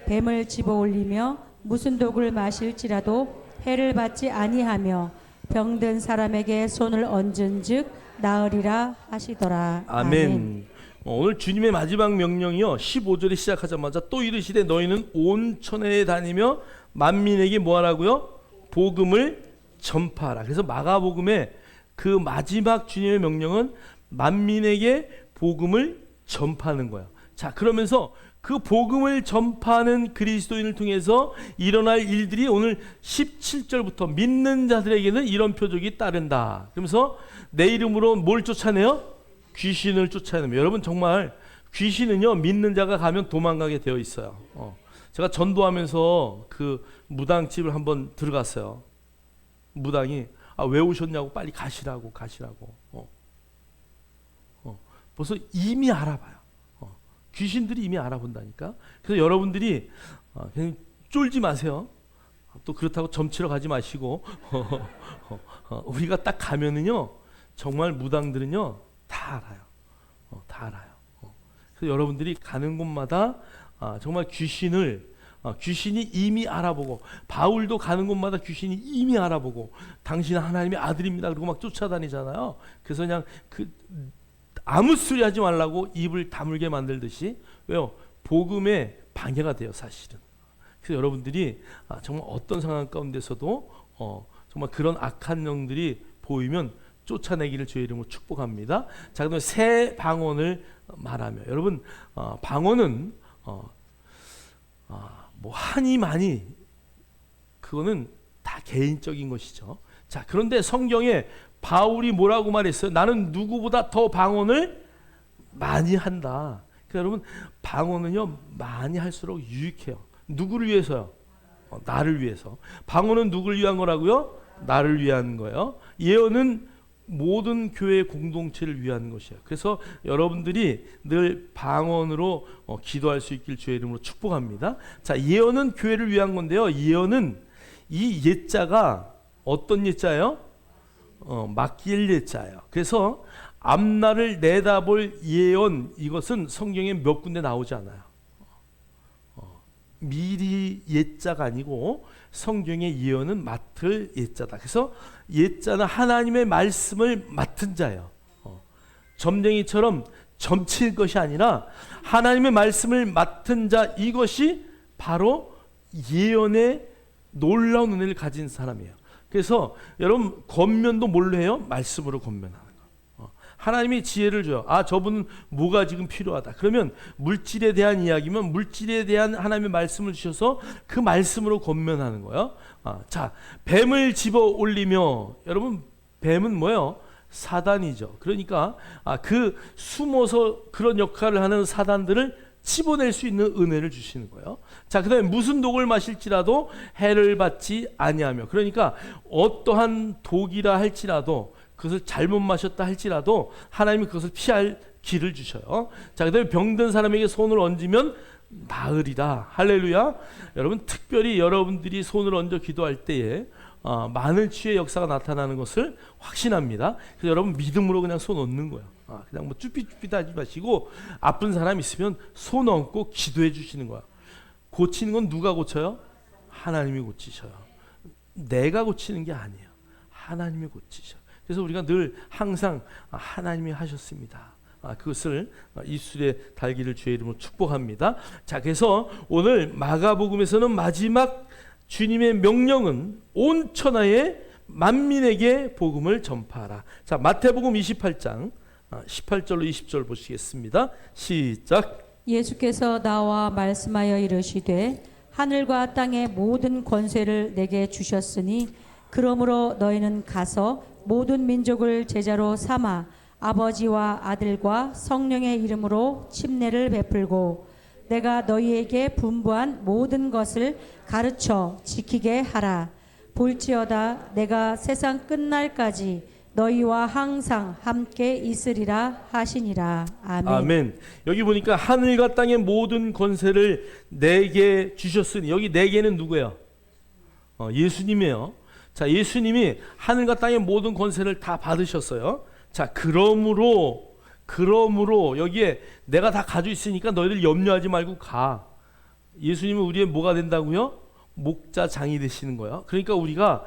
뱀을 집어올리며 무슨 독을 마실지라도 해를 받지 아니하며 병든 사람에게 손을 얹은즉 나으리라 하시더라. 아멘. 오늘 주님의 마지막 명령이요 15절에 시작하자마자 또 이르시되 너희는 온 천하에 다니며 만민에게 뭐하라고요? 복음을 전파하라. 그래서 마가복음의 그 마지막 주님의 명령은 만민에게 복음을 전파하는 거야. 자, 그러면서 그 복음을 전파하는 그리스도인을 통해서 일어날 일들이 오늘 17절부터 믿는 자들에게는 이런 표적이 따른다. 그러면서 내 이름으로 뭘 쫓아내요? 귀신을 쫓아내며. 여러분 정말 귀신은요 믿는 자가 가면 도망가게 되어 있어요. 제가 전도하면서 그 무당집을 한번 들어갔어요. 무당이 왜 오셨냐고 빨리 가시라고. 벌써 이미 알아봐요. 귀신들이 이미 알아본다니까. 그래서 여러분들이 그냥 쫄지 마세요. 또 그렇다고 점치러 가지 마시고 우리가 딱 가면은요 정말 무당들은요 다 알아요. 다 알아요. 그래서 여러분들이 가는 곳마다 정말 귀신이 이미 알아보고, 바울도 가는 곳마다 귀신이 이미 알아보고 당신은 하나님의 아들입니다 그러고 막 쫓아다니잖아요. 그래서 그냥 아무 소리 하지 말라고 입을 다물게 만들듯이. 왜요? 복음에 방해가 돼요 사실은. 그래서 여러분들이 정말 어떤 상황 가운데서도 정말 그런 악한 영들이 보이면 쫓아내기를 주의 이름으로 축복합니다. 자, 그다음에 새 방언을 말하며. 여러분 방언은 뭐 하니 많이 그거는 다 개인적인 것이죠. 자, 그런데 성경에 바울이 뭐라고 말했어요? 나는 누구보다 더 방언을 많이 한다. 그러니까 여러분 방언은요 많이 할수록 유익해요. 누구를 위해서요? 나를 위해서. 방언은 누구를 위한 거라고요? 나를 위한 거예요. 예언은 모든 교회 공동체를 위한 것이에요. 그래서 여러분들이 늘 방언으로 기도할 수 있길 주의 이름으로 축복합니다. 자, 예언은 교회를 위한 건데요. 예언은 이 예자가 어떤 예자예요? 맡길 예자예요. 그래서 앞날을 내다볼 예언, 이것은 성경에 몇 군데 나오지 않아요. 미리 예자가 아니고 성경의 예언은 맡을 예자다. 그래서 예자는 하나님의 말씀을 맡은 자예요. 점쟁이처럼 점칠 것이 아니라 하나님의 말씀을 맡은 자, 이것이 바로 예언의 놀라운 은혜를 가진 사람이에요. 그래서 여러분 권면도 뭘로 해요? 말씀으로 권면하는 거. 하나님이 지혜를 줘요. 저분은 뭐가 지금 필요하다. 그러면 물질에 대한 이야기면 물질에 대한 하나님의 말씀을 주셔서 그 말씀으로 권면하는 거예요. 자, 뱀을 집어 올리며. 여러분 뱀은 뭐예요? 사단이죠. 그러니까 그 숨어서 그런 역할을 하는 사단들을 집어낼 수 있는 은혜를 주시는 거예요. 자, 그다음에 무슨 독을 마실지라도 해를 받지 아니하며. 그러니까 어떠한 독이라 할지라도, 그것을 잘못 마셨다 할지라도 하나님이 그것을 피할 길을 주셔요. 자, 그다음에 병든 사람에게 손을 얹으면 나으리라. 할렐루야. 여러분 특별히 여러분들이 손을 얹어 기도할 때에 많은 치유의 역사가 나타나는 것을 확신합니다. 그래서 여러분 믿음으로 그냥 손 얹는 거예요. 그냥 뭐 쭈삣쭈삣 하지 마시고 아픈 사람 있으면 손 얹고 기도해 주시는 거야. 고치는 건 누가 고쳐요? 하나님이 고치셔요. 내가 고치는 게 아니에요. 하나님이 고치셔요. 그래서 우리가 늘 항상 하나님이 하셨습니다. 그것을 입술에 달기를 주의 이름으로 축복합니다. 자, 그래서 오늘 마가복음에서는 마지막 주님의 명령은 온 천하에 만민에게 복음을 전파하라. 자, 마태복음 28장 18절로 20절 보시겠습니다. 시작. 예수께서 나와 말씀하여 이르시되 하늘과 땅의 모든 권세를 내게 주셨으니 그러므로 너희는 가서 모든 민족을 제자로 삼아 아버지와 아들과 성령의 이름으로 침례를 베풀고 내가 너희에게 분부한 모든 것을 가르쳐 지키게 하라. 볼지어다 내가 세상 끝날까지 너희와 항상 함께 있으리라 하시니라. 아멘. 아멘. 여기 보니까 하늘과 땅의 모든 권세를 내게 주셨으니, 여기 내게는 누구예요? 예수님이에요. 자, 예수님이 하늘과 땅의 모든 권세를 다 받으셨어요. 자, 그러므로 여기에 내가 다 가지고 있으니까 너희들 염려하지 말고 가. 예수님은 우리의 뭐가 된다고요? 목자장이 되시는 거야. 그러니까 우리가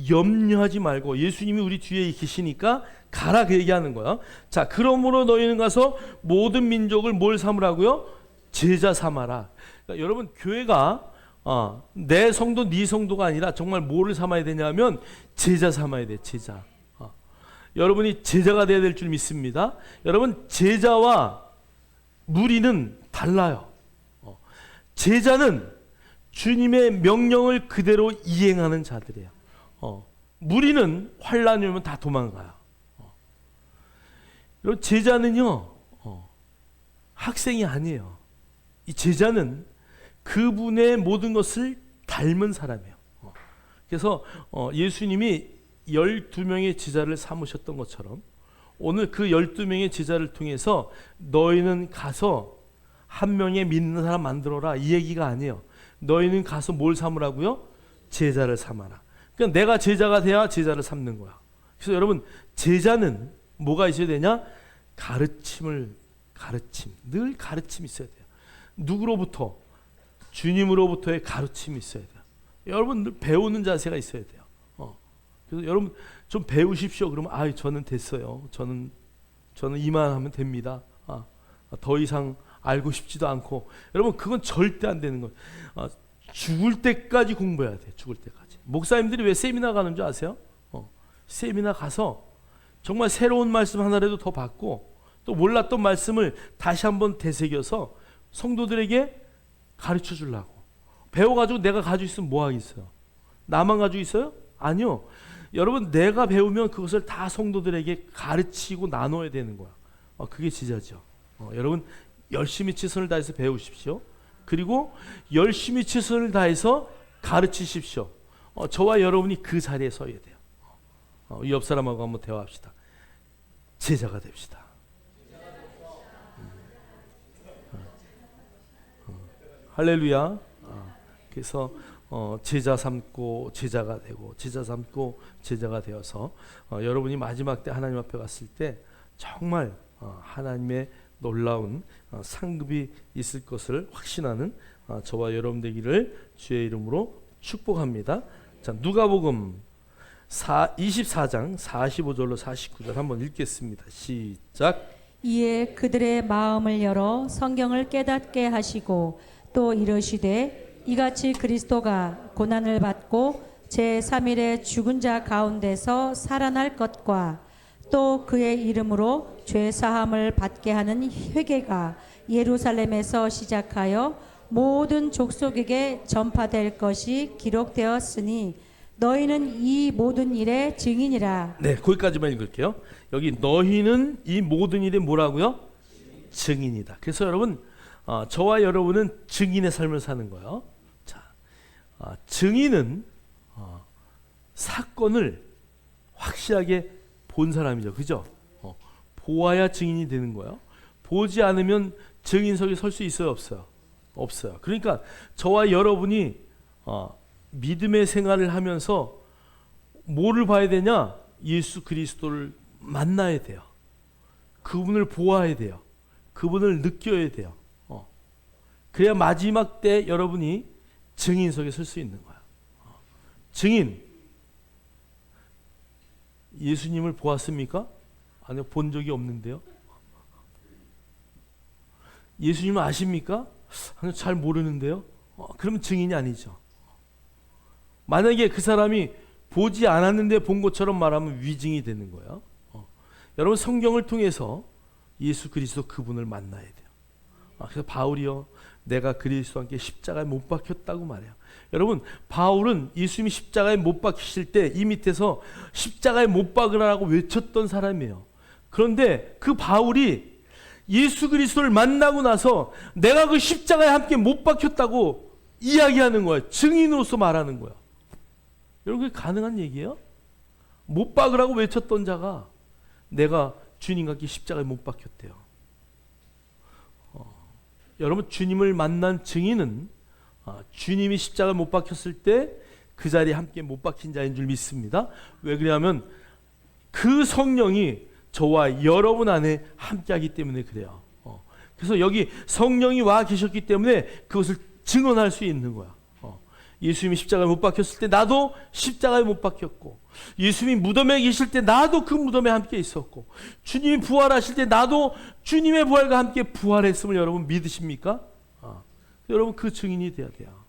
염려하지 말고, 예수님이 우리 뒤에 계시니까 가라, 그 얘기하는 거야. 자, 그러므로 너희는 가서 모든 민족을 뭘 삼으라고요? 제자 삼아라. 그러니까 여러분, 교회가 내 성도 네 성도가 아니라 정말 뭐를 삼아야 되냐면 제자 삼아야 돼. 제자. 여러분이 제자가 돼야 될 줄 믿습니다. 여러분, 제자와 무리는 달라요. 제자는 주님의 명령을 그대로 이행하는 자들이에요. 무리는 환란이 오면 다 도망가요. 여러분, 제자는요, 학생이 아니에요. 이 제자는 그분의 모든 것을 닮은 사람이에요. 그래서 예수님이 12명의 제자를 삼으셨던 것처럼 오늘 그 12명의 제자를 통해서 너희는 가서 한 명의 믿는 사람 만들어라, 이 얘기가 아니에요. 너희는 가서 뭘 삼으라고요? 제자를 삼아라. 그러니까 내가 제자가 돼야 제자를 삼는 거야. 그래서 여러분, 제자는 뭐가 있어야 되냐? 가르침, 늘 가르침이 있어야 돼요. 누구로부터? 주님으로부터의 가르침이 있어야 돼요. 여러분, 늘 배우는 자세가 있어야 돼요. 그래서 여러분 좀 배우십시오. 그러면 저는 됐어요. 저는 이만하면 됩니다. 더 이상 알고 싶지도 않고. 여러분, 그건 절대 안 되는 거예요. 죽을 때까지 공부해야 돼요. 죽을 때까지. 목사님들이 왜 세미나 가는 줄 아세요? 세미나 가서 정말 새로운 말씀 하나라도 더 받고, 또 몰랐던 말씀을 다시 한번 되새겨서 성도들에게 가르쳐 주려고. 배워가지고 내가 가지고 있으면 뭐 하겠어요? 나만 가지고 있어요? 아니요. 여러분, 내가 배우면 그것을 다 성도들에게 가르치고 나눠야 되는 거야. 그게 제자죠. 여러분, 열심히 최선을 다해서 배우십시오. 그리고 열심히 최선을 다해서 가르치십시오. 저와 여러분이 그 자리에 서야 돼요. 이 옆 사람하고 한번 대화합시다. 제자가 됩시다. 할렐루야. 그래서 제자 삼고 제자가 되고, 제자 삼고 제자가 되어서 여러분이 마지막 때 하나님 앞에 갔을 때 정말 하나님의 놀라운 상급이 있을 것을 확신하는 저와 여러분 되기를 주의 이름으로 축복합니다. 자, 누가복음 24장 45절로 49절 한번 읽겠습니다. 시작. 이에 그들의 마음을 열어 성경을 깨닫게 하시고 또 이르시되 이같이 그리스도가 고난을 받고 제3일에 죽은 자 가운데서 살아날 것과 또 그의 이름으로 죄 사함을 받게 하는 회개가 예루살렘에서 시작하여 모든 족속에게 전파될 것이 기록되었으니 너희는 이 모든 일의 증인이라. 네, 거기까지만 읽을게요. 여기 너희는 이 모든 일의 뭐라고요? 증인이다. 그래서 여러분, 저와 여러분은 증인의 삶을 사는 거예요. 자, 증인은 사건을 확실하게 본 사람이죠. 그죠? 보아야 증인이 되는 거예요. 보지 않으면 증인석에 설 수 있어요? 없어요? 없어요. 그러니까 저와 여러분이 믿음의 생활을 하면서 뭐를 봐야 되냐? 예수 그리스도를 만나야 돼요. 그분을 보아야 돼요. 그분을 느껴야 돼요. 그래야 마지막 때 여러분이 증인석에 설 수 있는 거예요. 증인, 예수님을 보았습니까? 아니요, 본 적이 없는데요. 예수님을 아십니까? 아니요, 잘 모르는데요. 그러면 증인이 아니죠. 만약에 그 사람이 보지 않았는데 본 것처럼 말하면 위증이 되는 거예요. 여러분, 성경을 통해서 예수 그리스도 그분을 만나야 돼요. 그래서 바울이요, 내가 그리스도와 함께 십자가에 못 박혔다고 말해요. 여러분, 바울은 예수님이 십자가에 못 박히실 때 이 밑에서 십자가에 못 박으라고 외쳤던 사람이에요. 그런데 그 바울이 예수 그리스도를 만나고 나서 내가 그 십자가에 함께 못 박혔다고 이야기하는 거예요. 증인으로서 말하는 거예요. 여러분, 그게 가능한 얘기예요? 못 박으라고 외쳤던 자가 내가 주님과 함께 십자가에 못 박혔대요. 여러분, 주님을 만난 증인은 주님이 십자가에 못 박혔을 때 그 자리에 함께 못 박힌 자인 줄 믿습니다. 왜 그러냐면 그 성령이 저와 여러분 안에 함께하기 때문에 그래요. 그래서 여기 성령이 와 계셨기 때문에 그것을 증언할 수 있는 거야. 예수님이 십자가에 못 박혔을 때 나도 십자가에 못 박혔고, 예수님이 무덤에 계실 때 나도 그 무덤에 함께 있었고, 주님이 부활하실 때 나도 주님의 부활과 함께 부활했음을 여러분 믿으십니까? 여러분 그 증인이 돼야 돼요.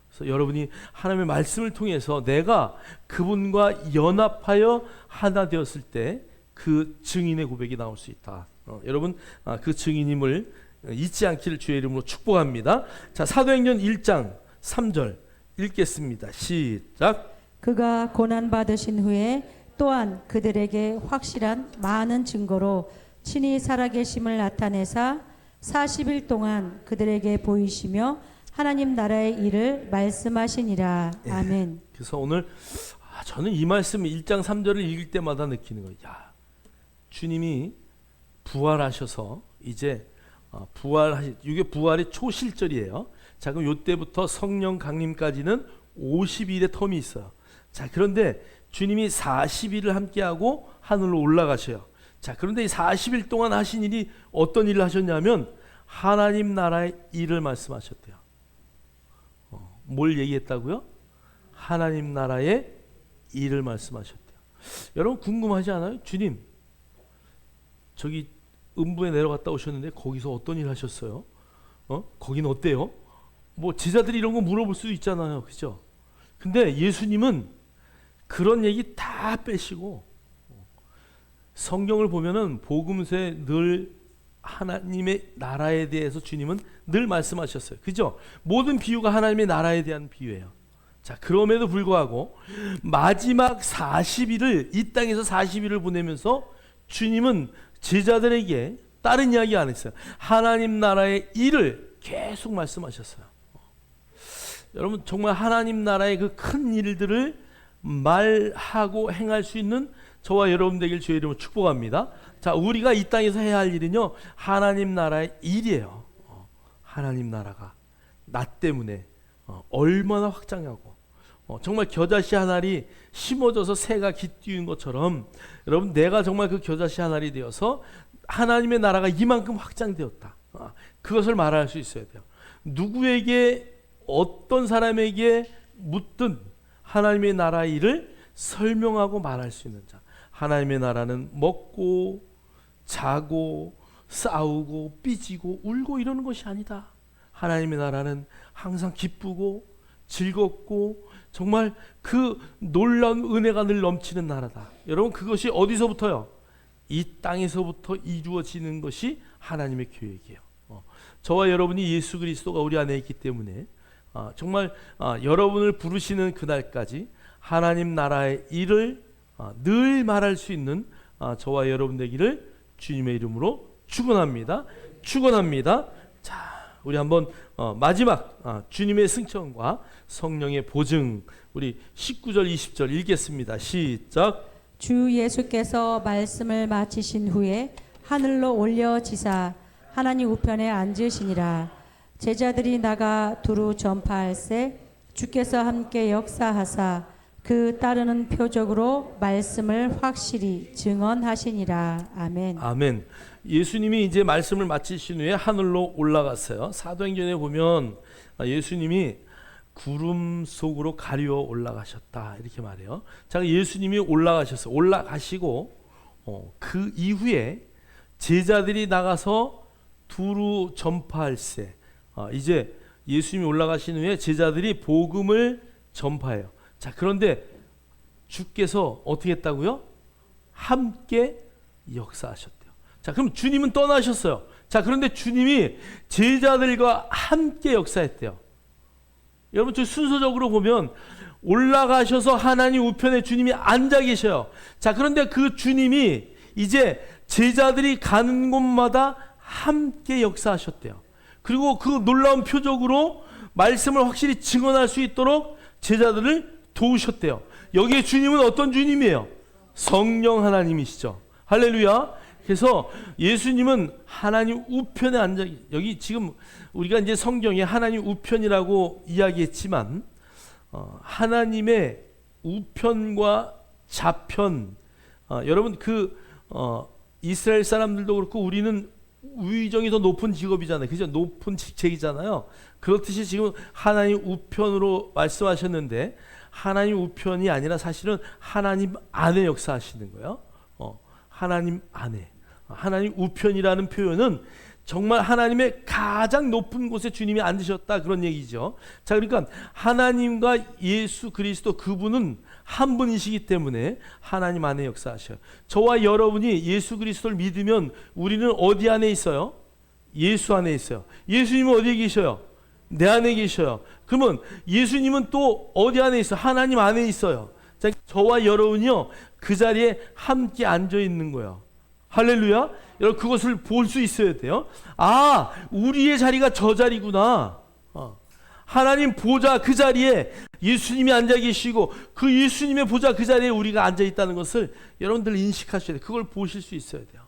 그래서 여러분이 하나님의 말씀을 통해서 내가 그분과 연합하여 하나 되었을 때 그 증인의 고백이 나올 수 있다. 여러분 그 증인임을 잊지 않기를 주의 이름으로 축복합니다. 자, 사도행전 1장 3절 읽겠습니다. 시작. 그가 고난 받으신 후에 또한 그들에게 확실한 많은 증거로 친히 살아계심을 나타내사 40일 동안 그들에게 보이시며 하나님 나라의 일을 말씀하시니라. 아멘. 그래서 오늘 저는 이 말씀 1장 3절을 읽을 때마다 느끼는 거예요. 야, 주님이 부활하셔서 이제 이게 부활의 초실절이에요. 자, 그럼 이때부터 성령 강림까지는 50일의 텀이 있어요. 자, 그런데 주님이 40일을 함께하고 하늘로 올라가셔요. 자, 그런데 이 40일 동안 하신 일이 어떤 일을 하셨냐면 하나님 나라의 일을 말씀하셨대요. 뭘 얘기했다고요? 하나님 나라의 일을 말씀하셨대요. 여러분 궁금하지 않아요? 주님, 저기 음부에 내려갔다 오셨는데 거기서 어떤 일 하셨어요? 거긴 어때요? 뭐 제자들이 이런 거 물어볼 수도 있잖아요, 그죠? 근데 예수님은 그런 얘기 다 빼시고 성경을 보면은 복음서에 늘 하나님의 나라에 대해서 주님은 늘 말씀하셨어요, 그죠? 모든 비유가 하나님의 나라에 대한 비유예요. 자, 그럼에도 불구하고 마지막 40일을 이 땅에서 40일을 보내면서 주님은 제자들에게 다른 이야기 안 했어요. 하나님 나라의 일을 계속 말씀하셨어요. 여러분 정말 하나님 나라의 그 큰 일들을 말하고 행할 수 있는 저와 여러분 되길 주의 이름으로 축복합니다. 자, 우리가 이 땅에서 해야 할 일은요, 하나님 나라의 일이에요. 하나님 나라가 나 때문에 얼마나 확장하고 정말 겨자씨 한 알이 심어져서 새가 깃띄운 것처럼 여러분 내가 정말 그 겨자씨 한 알이 되어서 하나님의 나라가 이만큼 확장되었다. 그것을 말할 수 있어야 돼요. 누구에게 어떤 사람에게 묻든 하나님의 나라의 일을 설명하고 말할 수 있는 자. 하나님의 나라는 먹고 자고 싸우고 삐지고 울고 이러는 것이 아니다. 하나님의 나라는 항상 기쁘고 즐겁고 정말 그 놀라운 은혜가 늘 넘치는 나라다. 여러분 그것이 어디서부터요? 이 땅에서부터 이루어지는 것이 하나님의 계획이에요. 저와 여러분이 예수 그리스도가 우리 안에 있기 때문에 정말 여러분을 부르시는 그날까지 하나님 나라의 일을 늘 말할 수 있는 저와 여러분 되기를 주님의 이름으로 축원합니다. 축원합니다. 자, 우리 한번 마지막 주님의 승천과 성령의 보증 우리 19절 20절 읽겠습니다. 시작. 주 예수께서 말씀을 마치신 후에 하늘로 올려지사 하나님 우편에 앉으시니라. 제자들이 나가 두루 전파할세 주께서 함께 역사하사 그 따르는 표적으로 말씀을 확실히 증언하시니라. 아멘. 아멘. 예수님이 이제 말씀을 마치신 후에 하늘로 올라갔어요. 사도행전에 보면 예수님이 구름 속으로 가리워 올라가셨다 이렇게 말해요. 자, 예수님이 올라가셨어요. 올라가시고 그 이후에 제자들이 나가서 두루 전파할세. 이제 예수님이 올라가신 후에 제자들이 복음을 전파해요. 자, 그런데 주께서 어떻게 했다고요? 함께 역사하셨대요. 자, 그럼 주님은 떠나셨어요. 자, 그런데 주님이 제자들과 함께 역사했대요. 여러분 저 순서적으로 보면 올라가셔서 하나님 우편에 주님이 앉아 계셔요. 자, 그런데 그 주님이 이제 제자들이 가는 곳마다 함께 역사하셨대요. 그리고 그 놀라운 표적으로 말씀을 확실히 증언할 수 있도록 제자들을 도우셨대요. 여기에 주님은 어떤 주님이에요? 성령 하나님이시죠. 할렐루야. 그래서 예수님은 하나님 우편에 앉아, 여기 지금 우리가 이제 성경에 하나님 우편이라고 이야기했지만 하나님의 우편과 좌편, 여러분 이스라엘 사람들도 그렇고 우리는 위정이 더 높은 직업이잖아요. 그죠? 높은 직책이잖아요. 그렇듯이 지금 하나님 우편으로 말씀하셨는데 하나님 우편이 아니라 사실은 하나님 안에 역사하시는 거예요. 하나님 안에. 하나님 우편이라는 표현은 정말 하나님의 가장 높은 곳에 주님이 앉으셨다 그런 얘기죠. 자, 그러니까 하나님과 예수 그리스도 그분은 한 분이시기 때문에 하나님 안에 역사하셔요. 저와 여러분이 예수 그리스도를 믿으면 우리는 어디 안에 있어요? 예수 안에 있어요. 예수님은 어디에 계셔요? 내 안에 계셔요. 그러면 예수님은 또 어디 안에 있어요? 하나님 안에 있어요. 자, 저와 여러분이요 그 자리에 함께 앉아 있는 거예요. 할렐루야. 여러분 그것을 볼 수 있어야 돼요. 아, 우리의 자리가 저 자리구나. 하나님 보좌 그 자리에 예수님이 앉아 계시고 그 예수님의 보좌 그 자리에 우리가 앉아 있다는 것을 여러분들 인식하셔야 돼요. 그걸 보실 수 있어야 돼요.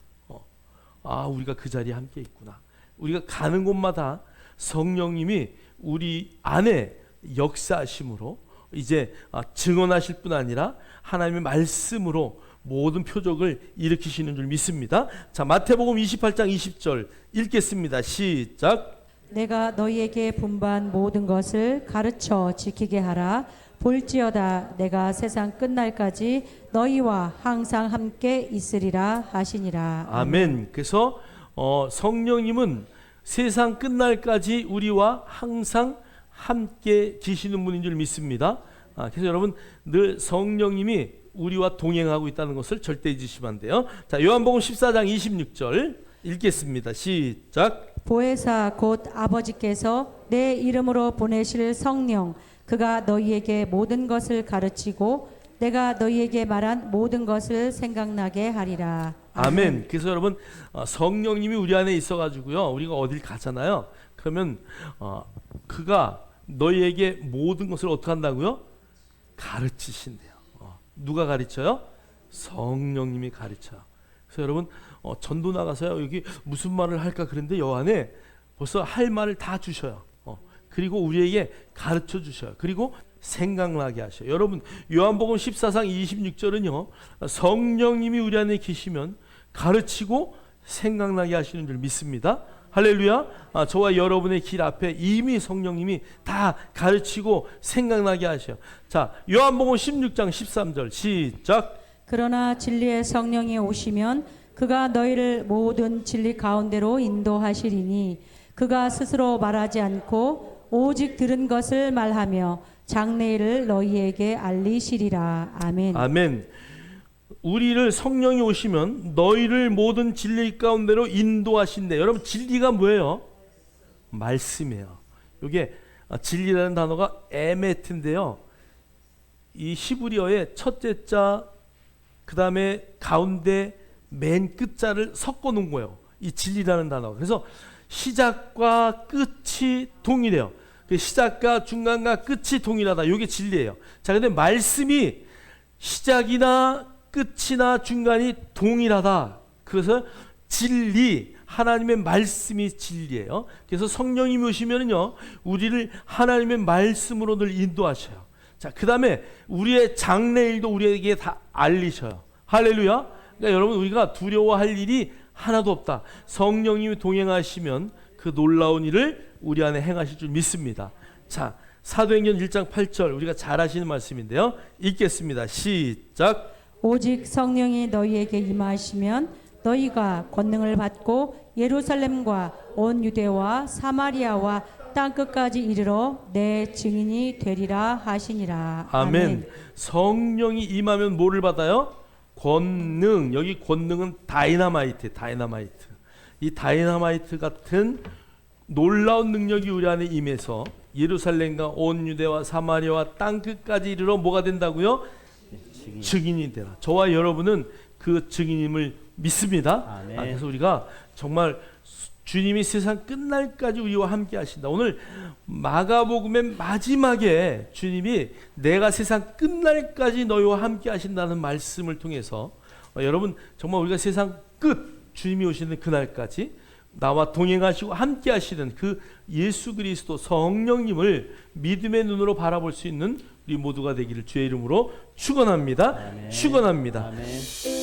아, 우리가 그 자리에 함께 있구나. 우리가 가는 곳마다 성령님이 우리 안에 역사하심으로 이제 증언하실 뿐 아니라 하나님의 말씀으로 모든 표적을 일으키시는 줄 믿습니다. 자, 마태복음 28장 20절 읽겠습니다. 시작. 내가 너희에게 분부한 모든 것을 가르쳐 지키게 하라. 볼지어다 내가 세상 끝날까지 너희와 항상 함께 있으리라 하시니라. 아멘. 그래서 성령님은 세상 끝날까지 우리와 항상 함께 계시는 분인 줄 믿습니다. 그래서 여러분 늘 성령님이 우리와 동행하고 있다는 것을 절대 잊으시면 안 돼요. 자, 요한복음 14장 26절 읽겠습니다. 시작. 보혜사 곧 아버지께서 내 이름으로 보내실 성령 그가 너희에게 모든 것을 가르치고 내가 너희에게 말한 모든 것을 생각나게 하리라. 아멘. 그래서 여러분 성령님이 우리 안에 있어가지고요 우리가 어딜 가잖아요. 그러면 그가 너희에게 모든 것을 어떻게 한다고요? 가르치신대요. 누가 가르쳐요? 성령님이 가르쳐요. 그래서 여러분 전도 나가서요 여기 무슨 말을 할까 그런데 여 안에 벌써 할 말을 다 주셔요. 그리고 우리에게 가르쳐 주셔요. 그리고 생각나게 하셔요. 여러분 요한복음 14장 26절은요 성령님이 우리 안에 계시면 가르치고 생각나게 하시는 줄 믿습니다. 할렐루야. 저와 여러분의 길 앞에 이미 성령님이 다 가르치고 생각나게 하셔요. 자, 요한복음 16장 13절 시작. 그러나 진리의 성령이 오시면 그가 너희를 모든 진리 가운데로 인도하시리니 그가 스스로 말하지 않고 오직 들은 것을 말하며 장래일을 너희에게 알리시리라. 아멘. 아멘. 우리를 성령이 오시면 너희를 모든 진리 가운데로 인도하신대. 여러분 진리가 뭐예요? 말씀이에요. 이게 진리라는 단어가 에메트인데요. 이 히브리어의 첫째 자 그 다음에 가운데 맨 끝자를 섞어 놓은 거예요. 이 진리라는 단어. 그래서 시작과 끝이 동일해요. 시작과 중간과 끝이 동일하다. 이게 진리예요. 자, 근데 말씀이 시작이나 끝이나 중간이 동일하다. 그래서 진리, 하나님의 말씀이 진리예요. 그래서 성령님이 오시면은요, 우리를 하나님의 말씀으로 늘 인도하셔요. 자, 그 다음에 우리의 장래일도 우리에게 다 알리셔요. 할렐루야. 그러니까 여러분 우리가 두려워할 일이 하나도 없다. 성령님이 동행하시면 그 놀라운 일을 우리 안에 행하실 줄 믿습니다. 자, 사도행전 1장 8절 우리가 잘 아시는 말씀인데요. 읽겠습니다. 시작. 오직 성령이 너희에게 임하시면 너희가 권능을 받고 예루살렘과 온 유대와 사마리아와 땅 끝까지 이르러 내 증인이 되리라 하시니라. 아멘. 성령이 임하면 뭐를 받아요? 권능. 여기 권능은 다이너마이트. 이 다이너마이트 같은 놀라운 능력이 우리 안에 임해서 예루살렘과 온 유대와 사마리아와 땅 끝까지 이르러 뭐가 된다고요? 증인이 되라. 저와 여러분은 그 증인임을 믿습니다. 그래서 우리가 정말 주님이 세상 끝날까지 우리와 함께 하신다. 오늘 마가복음의 마지막에 주님이 내가 세상 끝날까지 너희와 함께 하신다는 말씀을 통해서 여러분 정말 우리가 세상 끝 주님이 오시는 그날까지 나와 동행하시고 함께 하시는 그 예수 그리스도 성령님을 믿음의 눈으로 바라볼 수 있는 우리 모두가 되기를 주의 이름으로 축원합니다. 축원합니다. 아멘.